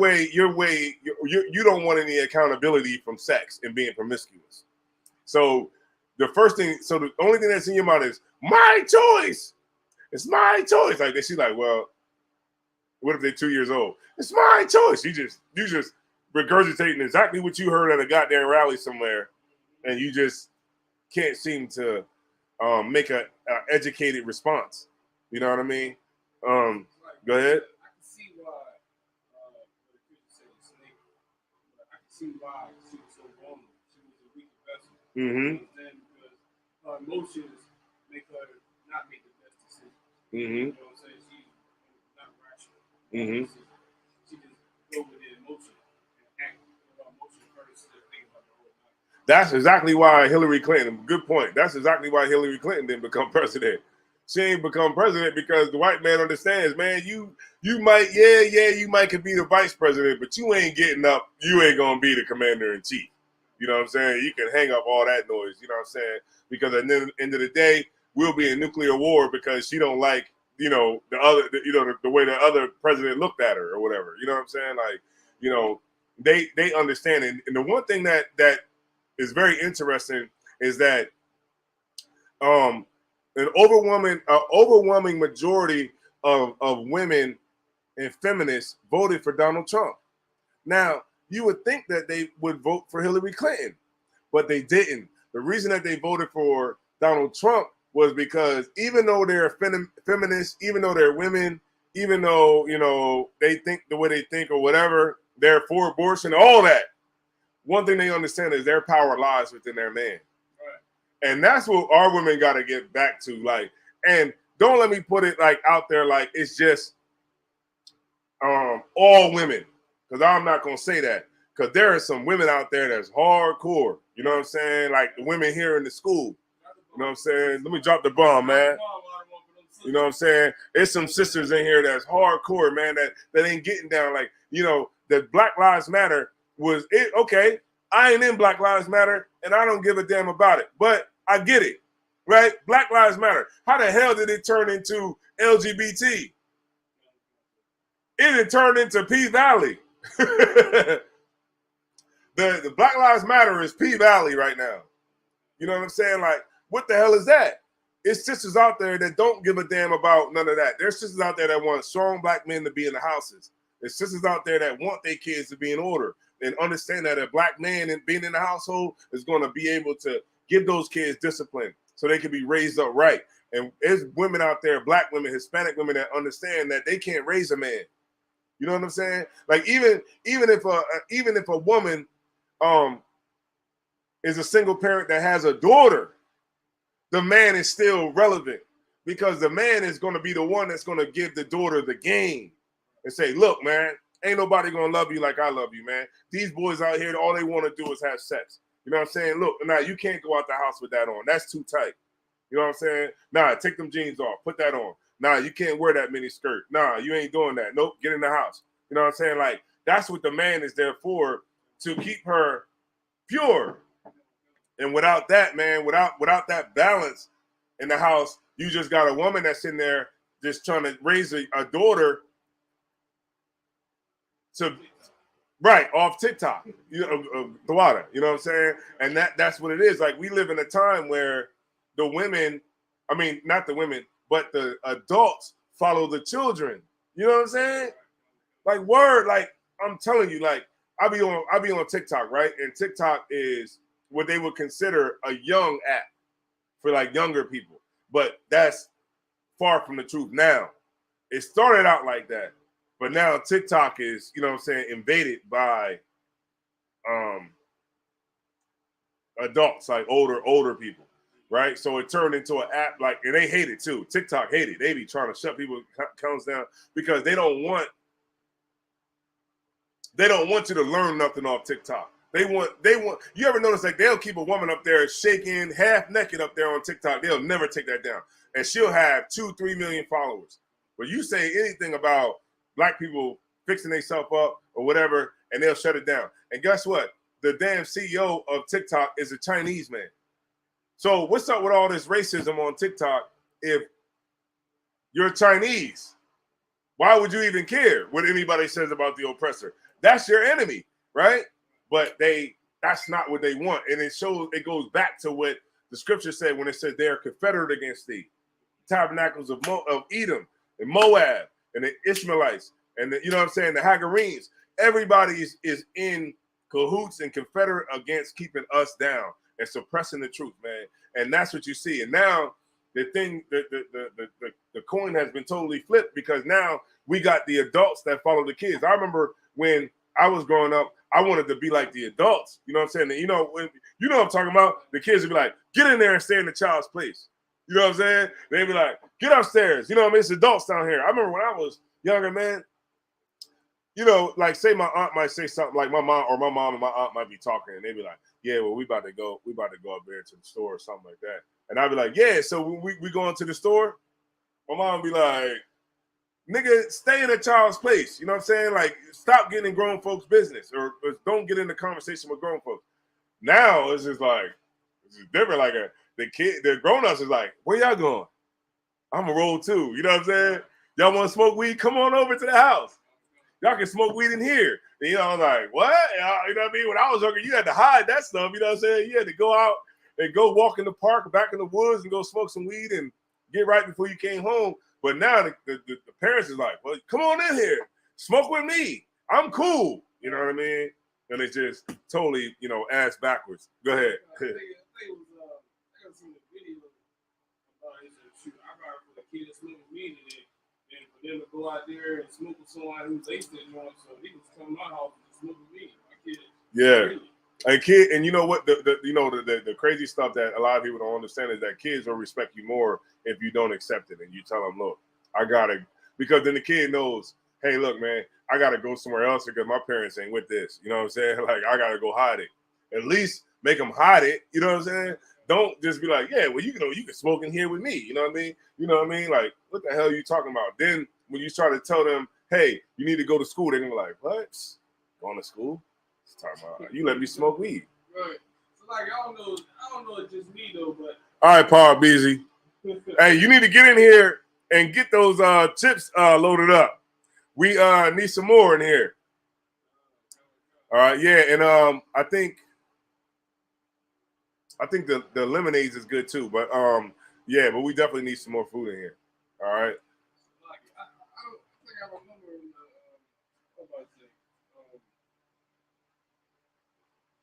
[SPEAKER 8] want any accountability from sex and being promiscuous. So the only thing that's in your mind is my choice. It's my choice. Like she's like, well, what if they're 2 years old? It's my choice. You just regurgitating exactly what you heard at a goddamn rally somewhere, and you just can't seem to make a educated response. You know what I mean? Go ahead.
[SPEAKER 9] I can see why she was so vulnerable. She was a weak vessel.
[SPEAKER 8] Mm-hmm.
[SPEAKER 9] Because her emotions make her not make the best decision.
[SPEAKER 8] Mm-hmm.
[SPEAKER 9] You know what I'm saying? She's not rational.
[SPEAKER 8] Mm-hmm.
[SPEAKER 9] She just go with the emotion and act with her emotion first and think about the whole life.
[SPEAKER 8] That's exactly why Hillary Clinton, good point. That's exactly why Hillary Clinton didn't become president. She ain't become president because the white man understands, man, you might, you might could be the vice president, but you ain't getting up, you ain't gonna be the commander in chief. You know what I'm saying? You can hang up all that noise, you know what I'm saying? Because at the end of the day, we'll be in nuclear war because she don't like, the way the other president looked at her or whatever. You know what I'm saying? Like, they understand it. And the one thing that is very interesting is that an overwhelming majority of women and feminists voted for Donald Trump. Now, you would think that they would vote for Hillary Clinton, but they didn't. The reason that they voted for Donald Trump was because even though they're feminists, even though they're women, even though, they think the way they think or whatever, they're for abortion, all that. One thing they understand is their power lies within their man. And that's what our women got to get back to. Like, and don't let me put it like out there like it's just all women, because I'm not gonna say that, because there are some women out there that's hardcore. You know what I'm saying? Like the women here in the school. You know what I'm saying? Let me drop the bomb, man. You know what I'm saying? There's some sisters in here that's hardcore, man. That ain't getting down. Like, that Black Lives Matter was it. Okay, I ain't in Black Lives Matter, and I don't give a damn about it. But I get it, right? Black Lives Matter. How the hell did it turn into LGBT? It had turned into P-Valley. The Black Lives Matter is P-Valley right now. You know what I'm saying? Like, what the hell is that? It's sisters out there that don't give a damn about none of that. There's sisters out there that want strong black men to be in the houses. There's sisters out there that want their kids to be in order and understand that a black man and being in the household is going to be able to give those kids discipline so they can be raised up right. And there's women out there, black women, Hispanic women, that understand that they can't raise a man. You know what I'm saying? Like even if a woman is a single parent that has a daughter, the man is still relevant because the man is going to be the one that's going to give the daughter the game and say, look, man, ain't nobody going to love you like I love you, man. These boys out here, all they want to do is have sex. You know what I'm saying? Look, now you can't go out the house with that on. That's too tight. You know what I'm saying? Nah, take them jeans off. Put that on. Nah, you can't wear that mini skirt. Nah, you ain't doing that. Nope, get in the house. You know what I'm saying? Like, that's what the man is there for, to keep her pure. And without that, man, without that balance in the house, you just got a woman that's in there just trying to raise a daughter to off TikTok, the water, you know what I'm saying? And that's what it is. Like, we live in a time where the women, I mean, not the women, but the adults follow the children. You know what I'm saying? Like, word, like, I'm telling you, like, I be on TikTok, right? And TikTok is what they would consider a young app for like younger people. But that's far from the truth now. It started out like that. But now TikTok is, you know what I'm saying, invaded by adults, like older people, right? So it turned into an app, like, and they hate it too. TikTok hate it. They be trying to shut people accounts down because they don't want you to learn nothing off TikTok. They want. You ever notice, like, they'll keep a woman up there shaking, half naked up there on TikTok. They'll never take that down, and she'll have 2-3 million followers. But you say anything about black people fixing themselves up or whatever, and they'll shut it down. And guess what? The damn CEO of TikTok is a Chinese man. So what's up with all this racism on TikTok if you're Chinese? Why would you even care what anybody says about the oppressor? That's your enemy, right? But that's not what they want. And it goes back to what the scripture said when it said they're confederate against thee. Tabernacles of Edom and Moab and the Ishmaelites and you know what I'm saying, the Hagarenes. Everybody is in cahoots and confederate against keeping us down and suppressing the truth, man. And that's what you see. And now the coin has been totally flipped because now we got the adults that follow the kids. I remember when I was growing up, I wanted to be like the adults. You know what I'm saying? And you know what I'm talking about? The kids would be like, get in there and stay in the child's place. You know what I'm saying? They'd be like, get upstairs. You know what I mean? It's adults down here. I remember when I was younger, man, you know, like say my aunt might say something like my mom and my aunt might be talking and they'd be like, yeah, well, we about to go up there to the store or something like that. And I'd be like, yeah, so we going to the store? My mom would be like, nigga, stay in a child's place. You know what I'm saying? Like, stop getting in grown folks' business or don't get in the conversation with grown folks. Now it's just like, it's just different. Like the grown-ups is like, where y'all going? I'm a roll too. You know what I'm saying? Y'all want to smoke weed? Come on over to the house. Y'all can smoke weed in here. And, you know, I'm like, what? You know what I mean? When I was younger, you had to hide that stuff. You know what I'm saying? You had to go out and go walk in the park, back in the woods, and go smoke some weed and get right before you came home. But now the parents is like, well, come on in here, smoke with me. I'm cool. You know what I mean? And it's just totally, you know, ass backwards. Go ahead.
[SPEAKER 9] I think I seen a video about it. Shoot, I got it for the kid that's smoking weed and for them to go out there and smoke with someone who's laced it, so he was coming to my house and smoking weed. My kid.
[SPEAKER 8] Yeah. And you know what? The crazy stuff that a lot of people don't understand is that kids will respect you more if you don't accept it and you tell them, look, I gotta, because then the kid knows, hey, look, man, I gotta go somewhere else because my parents ain't with this. You know what I'm saying? Like, I gotta go hide it. At least make them hide it. You know what I'm saying? Don't just be like, yeah, well, you can smoke in here with me. You know what I mean? You know what I mean? Like, what the hell are you talking about? Then when you try to tell them, hey, you need to go to school, they're gonna be like, what? Going to school? Talking about, you let me smoke weed.
[SPEAKER 9] Right. So like I don't know it's just me though, but
[SPEAKER 8] all right, Paul Beasy. Hey, you need to get in here and get those chips loaded up. We need some more in here. All right, yeah, and I think the lemonades is good too, but yeah, but we definitely need some more food in here. All right.
[SPEAKER 9] like I don't think I remember in the what was I saying?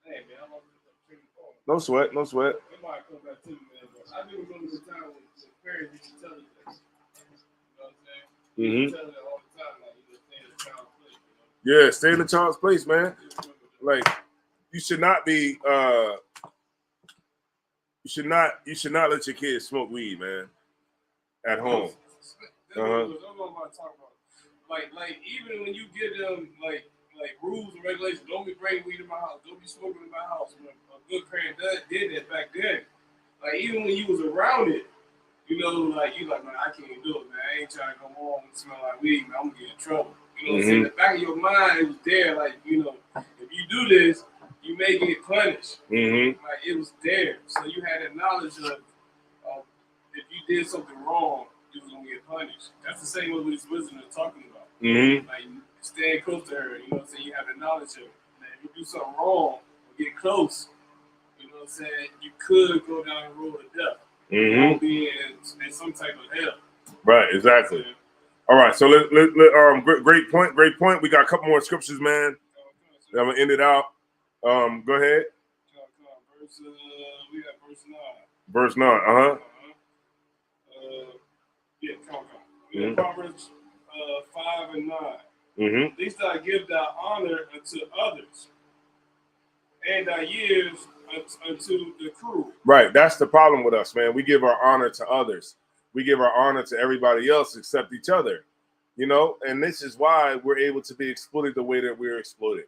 [SPEAKER 9] Hey man, I'm
[SPEAKER 8] No sweat, no sweat.
[SPEAKER 9] it might come back to me, man, but I do remember the time when the parents used to tell us that. You know what I'm saying?
[SPEAKER 8] Mm-hmm.
[SPEAKER 9] Tell it all the time, like you just stay in the child's place, you know?
[SPEAKER 8] Yeah, stay in the child's place, man. Like, you should not be you should not let your kids smoke weed, man, at home.
[SPEAKER 9] That's what I'm about to talk about. Like even when you get them like rules and regulations, don't be bringing weed in my house, don't be smoking in my house. When a good parent did that back then. Like even when you was around it, you know, like you like, man, I can't do it, man. I ain't trying to go home and smell like weed, man. I'm gonna get in trouble. You know what I'm saying? In the back of your mind, it was there, like, you know, if you do this, you may get punished. Like it was there. So you had that knowledge of if you did something wrong, you was gonna get punished. That's the same what this wisdom is talking about. Like staying close to her, you know what I'm saying? You have the knowledge of it. Now, if you do something wrong or get close, you know what I'm saying, you could go down the road of death. You be in some type of hell.
[SPEAKER 8] Right, exactly. All right, so great point. We got a couple more scriptures, man. I'm gonna end it out. Go ahead.
[SPEAKER 9] We got verse 9.
[SPEAKER 8] Verse 9,
[SPEAKER 9] Yeah, come on. We got Proverbs 5 and 9. At least I give thy honor unto others, and thy years unto the crew.
[SPEAKER 8] Right, that's the problem with us, man. We give our honor to others. We give our honor to everybody else except each other. You know, and this is why we're able to be exploited the way that we're exploited.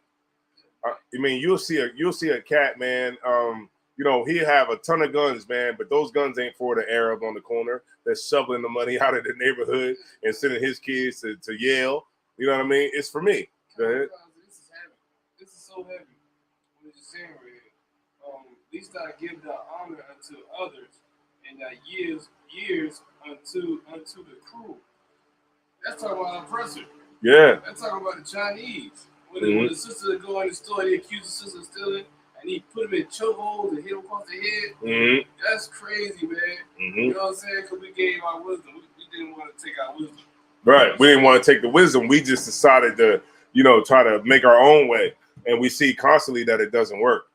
[SPEAKER 8] I mean, you'll see a cat, man. You know, he have a ton of guns, man, but those guns ain't for the Arab on the corner that's shoveling the money out of the neighborhood and sending his kids to Yale. You know what I mean? It's for me. Go ahead.
[SPEAKER 9] This is heavy. This is so heavy. What you're saying right here. Least I give the honor unto others, and that years unto the crew. That's talking about oppressor.
[SPEAKER 8] Yeah.
[SPEAKER 9] That's talking about the Chinese. When the sister go in the store, they accuse the sister of stealing, and he put them in chokeholds and hit them across the head. That's crazy, man. You know what I'm saying? Because we gave our wisdom. We didn't want to take our wisdom.
[SPEAKER 8] Right. We didn't want to take the wisdom. We just decided to, try to make our own way. And we see constantly that it doesn't work.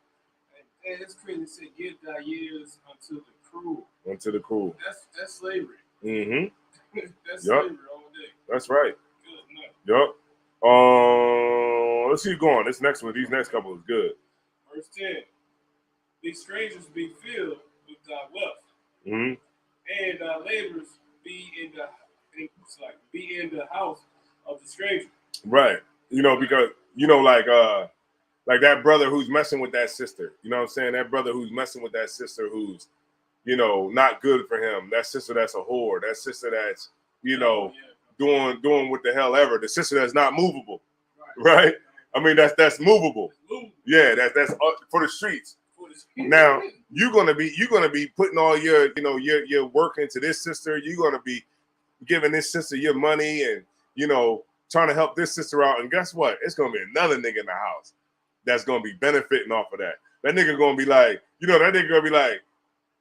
[SPEAKER 9] And it's crazy to say, give thy years unto the crew.
[SPEAKER 8] Unto the crew.
[SPEAKER 9] That's slavery. That's
[SPEAKER 8] slavery
[SPEAKER 9] all day.
[SPEAKER 8] That's right.
[SPEAKER 9] Good enough.
[SPEAKER 8] Let's keep going. This next one, these next couple is good.
[SPEAKER 9] Verse 10. These strangers be filled with thy wealth, and thy labors be in the house of the stranger.
[SPEAKER 8] Right. Because like that brother who's messing with that sister. You know what I'm saying? That brother who's messing with that sister who's, not good for him. That sister that's a whore. That sister that's, doing what the hell ever. The sister that's not movable. Right? I mean, that's movable. Yeah, that's for the streets. Now you're gonna be putting all your your work into this sister. You're gonna be giving this sister your money and trying to help this sister out. And guess what? It's gonna be another nigga in the house that's gonna be benefiting off of that. That nigga gonna be like, that nigga gonna be like,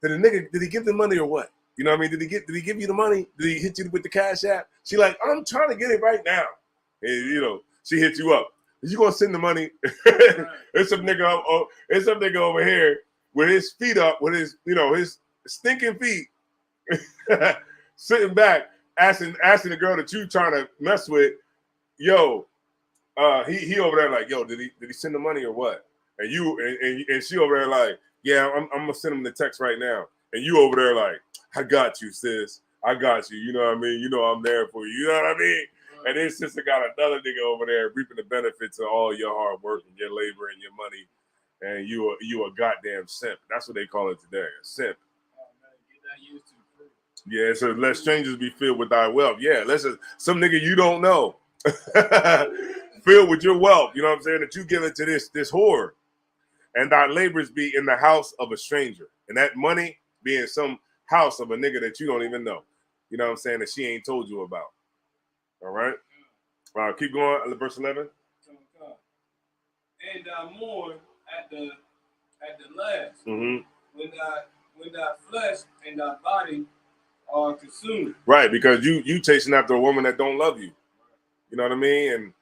[SPEAKER 8] did he give the money or what? You know what I mean? Did he give you the money? Did he hit you with the cash app? She like, I'm trying to get it right now. And she hits you up. You gonna send the money? It's some nigga over here with his feet up, with his his stinking feet, sitting back, asking the girl that you trying to mess with, he over there like, did he send the money or what? And she over there like, yeah, I'm gonna send him the text right now. And you over there like, I got you, sis. I got you. You know what I mean? I'm there for you. You know what I mean? And then sister got another nigga over there reaping the benefits of all your hard work and your labor and your money. And you a goddamn simp. That's what they call it today, a simp.
[SPEAKER 9] Oh, man, get that used to.
[SPEAKER 8] Yeah, so let strangers be filled with thy wealth. Yeah, some nigga you don't know. Filled with your wealth, you know what I'm saying, that you give it to this whore. And thy labors be in the house of a stranger. And that money be in some house of a nigga that you don't even know. You know what I'm saying, that she ain't told you about. All right? Keep going, verse 11.
[SPEAKER 9] And mourn at the last, when thy flesh and thy body are consumed.
[SPEAKER 8] Right, because you chasing after a woman that don't love you. You know what I mean? And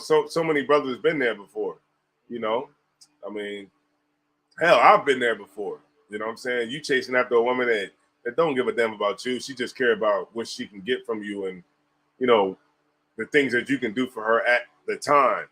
[SPEAKER 8] so many brothers been there before. I mean, hell, I've been there before. You know what I'm saying? You chasing after a woman that don't give a damn about you. She just care about what she can get from you and the things that you can do for her at the time,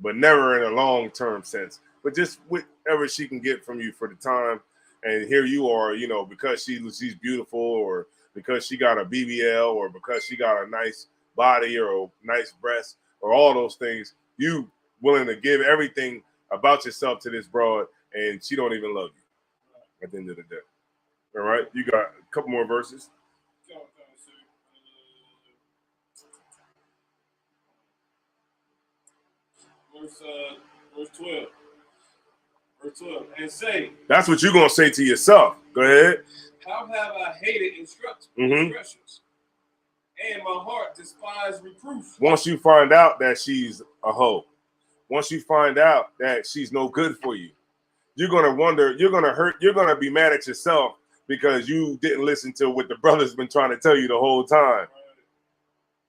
[SPEAKER 8] but never in a long-term sense. But just whatever she can get from you for the time. And here you are, because she's beautiful, or because she got a BBL, or because she got a nice body or a nice breast, or all those things, you willing to give everything about yourself to this broad, and she don't even love you at the end of the day. All right, you got a couple more verses.
[SPEAKER 9] Verse 12. Verse 12. And say,
[SPEAKER 8] that's what you're gonna say to yourself. Go ahead.
[SPEAKER 9] How have I hated instructions, and my heart despised reproof.
[SPEAKER 8] Once you find out that she's a hoe, once you find out that she's no good for you, you're gonna wonder, you're gonna be mad at yourself because you didn't listen to what the brother's been trying to tell you the whole time.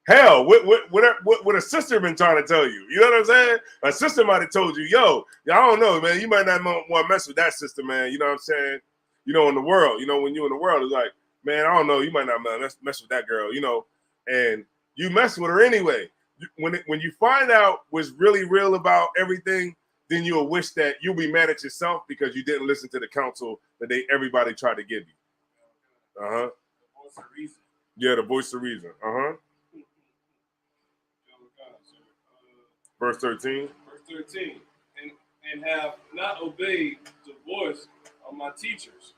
[SPEAKER 8] Hell, what a sister been trying to tell you. You know what I'm saying? A sister might have told you, yo, I don't know, man. You might not want to mess with that sister, man. You know what I'm saying? In the world, when you're in the world, it's like, man, I don't know. You might not mess with that girl, and you mess with her anyway. When you find out what's really real about everything, then you'll wish that you'll be mad at yourself because you didn't listen to the counsel that everybody tried to give you.
[SPEAKER 9] The voice of reason.
[SPEAKER 8] Yeah, the voice of reason. Verse 13.
[SPEAKER 9] Verse 13. And have not obeyed the voice of my teachers,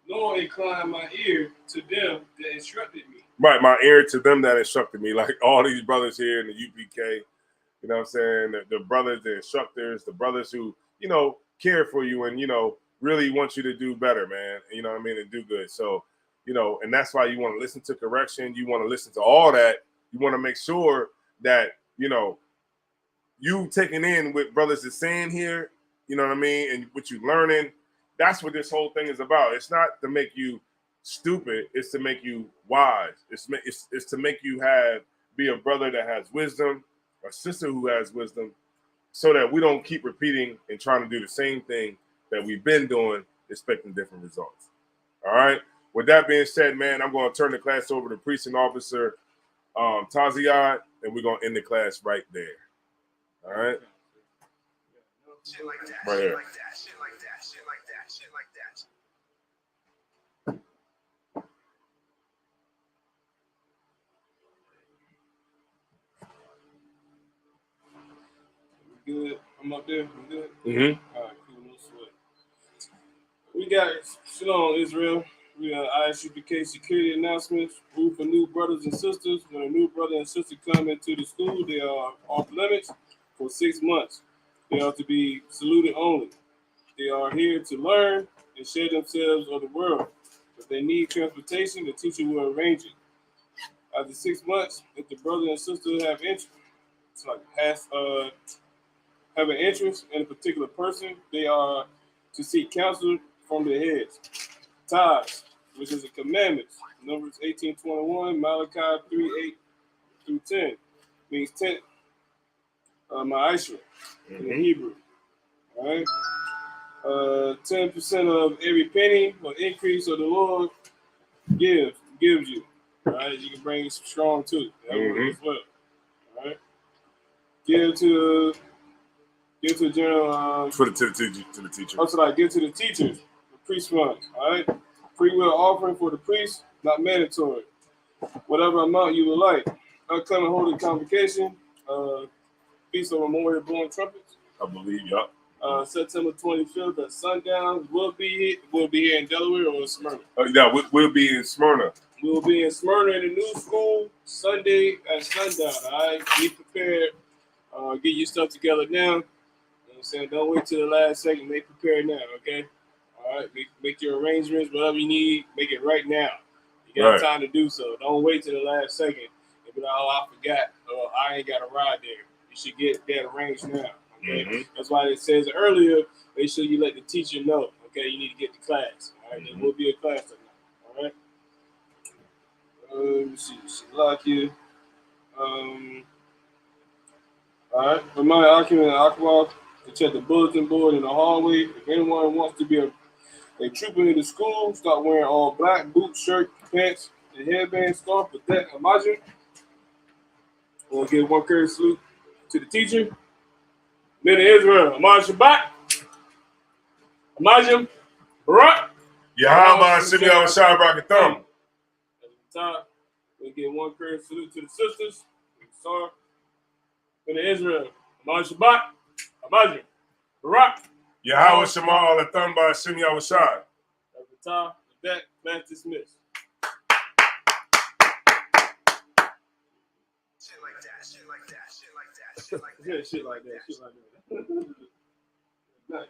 [SPEAKER 9] nor incline my ear to them that instructed me.
[SPEAKER 8] Right, my ear to them that instructed me, like all these brothers here in the UPK. You know what I'm saying? The brothers, the instructors, the brothers who, you know, care for you and, you know, really want you to do better, man. You know what I mean? And do good. So, you know, and that's why you want to listen to correction. You want to listen to all that. You want to make sure that, you know, you taking in what brothers is saying here, you know what I mean? And what you learning. That's what this whole thing is about. It's not to make you stupid. It's to make you wise. It's to make you be a brother that has wisdom, a sister who has wisdom, so that we don't keep repeating and trying to do the same thing that we've been doing, expecting different results. All right. With that being said, man, I'm going to turn the class over to Precinct Officer Taziad, and we're going to end the class right there. All right. Right here.
[SPEAKER 9] Good. I'm up there. I'm good.
[SPEAKER 8] Mm-hmm.
[SPEAKER 9] All right, cool. No sweat. We got Shalom, Israel. We got ISUPK security announcements. Rule for new brothers and sisters. When a new brother and sister come into the school, they are off limits for 6 months. They are to be saluted only. They are here to learn and share themselves of the world. If they need transportation, the teacher will arrange it. After 6 months, if the brother and sister have interest, have an interest in a particular person, they are to seek counsel from their heads. Tithes, which is a commandment, Numbers 18:21, Malachi 3:8-10, means 10, ma'ashra in the Hebrew. All right. 10% of every penny or increase of the Lord gives you. All right. You can bring strong too. As well. All right. Give to general.
[SPEAKER 8] To the teacher.
[SPEAKER 9] Also, like give to the teachers, the priest funds. All right. Free will offering for the priest, not mandatory. Whatever amount you would like. Upcoming holy convocation, Feast of Memorial Blowing Trumpets.
[SPEAKER 8] I believe, yup.
[SPEAKER 9] September 25th at sundown. We'll be here in Delaware or in Smyrna.
[SPEAKER 8] Yeah, we'll be in Smyrna.
[SPEAKER 9] We'll be in Smyrna in the new school Sunday at sundown. All right, be prepared. Get your stuff together now. You know what I'm saying? Don't wait till the last second. Make prepared now, okay? All right, make your arrangements, whatever you need, make it right now. You got time to do so. Don't wait till the last second. If you know, I forgot, or I ain't got a ride there. You should get that arranged now. Okay? That's why it says earlier, make sure you let the teacher know. Okay, you need to get to class. All right, there will be a class tonight. All right. Let me see. Lock here. All right. Remind occupant and occupant to check the bulletin board in the hallway. If anyone wants to be a trooper in the school, start wearing all black, boots, shirt, pants, and headband, scarf, with that, imagine. We'll give one courteous salute to the teacher. Men of Israel, Amaj Shabbat. Amajim, Barak.
[SPEAKER 8] Yahweh Shimei Awashai Barakatham.
[SPEAKER 9] At the top, we'll give one courteous salute to the sisters. Sorry. Men of Israel, Amaj Shabbat. Amajim, Barak.
[SPEAKER 8] Yahweh Shema Alatham by Shimei Awashai.
[SPEAKER 9] At the top, with that, class dismissed. Shit like that.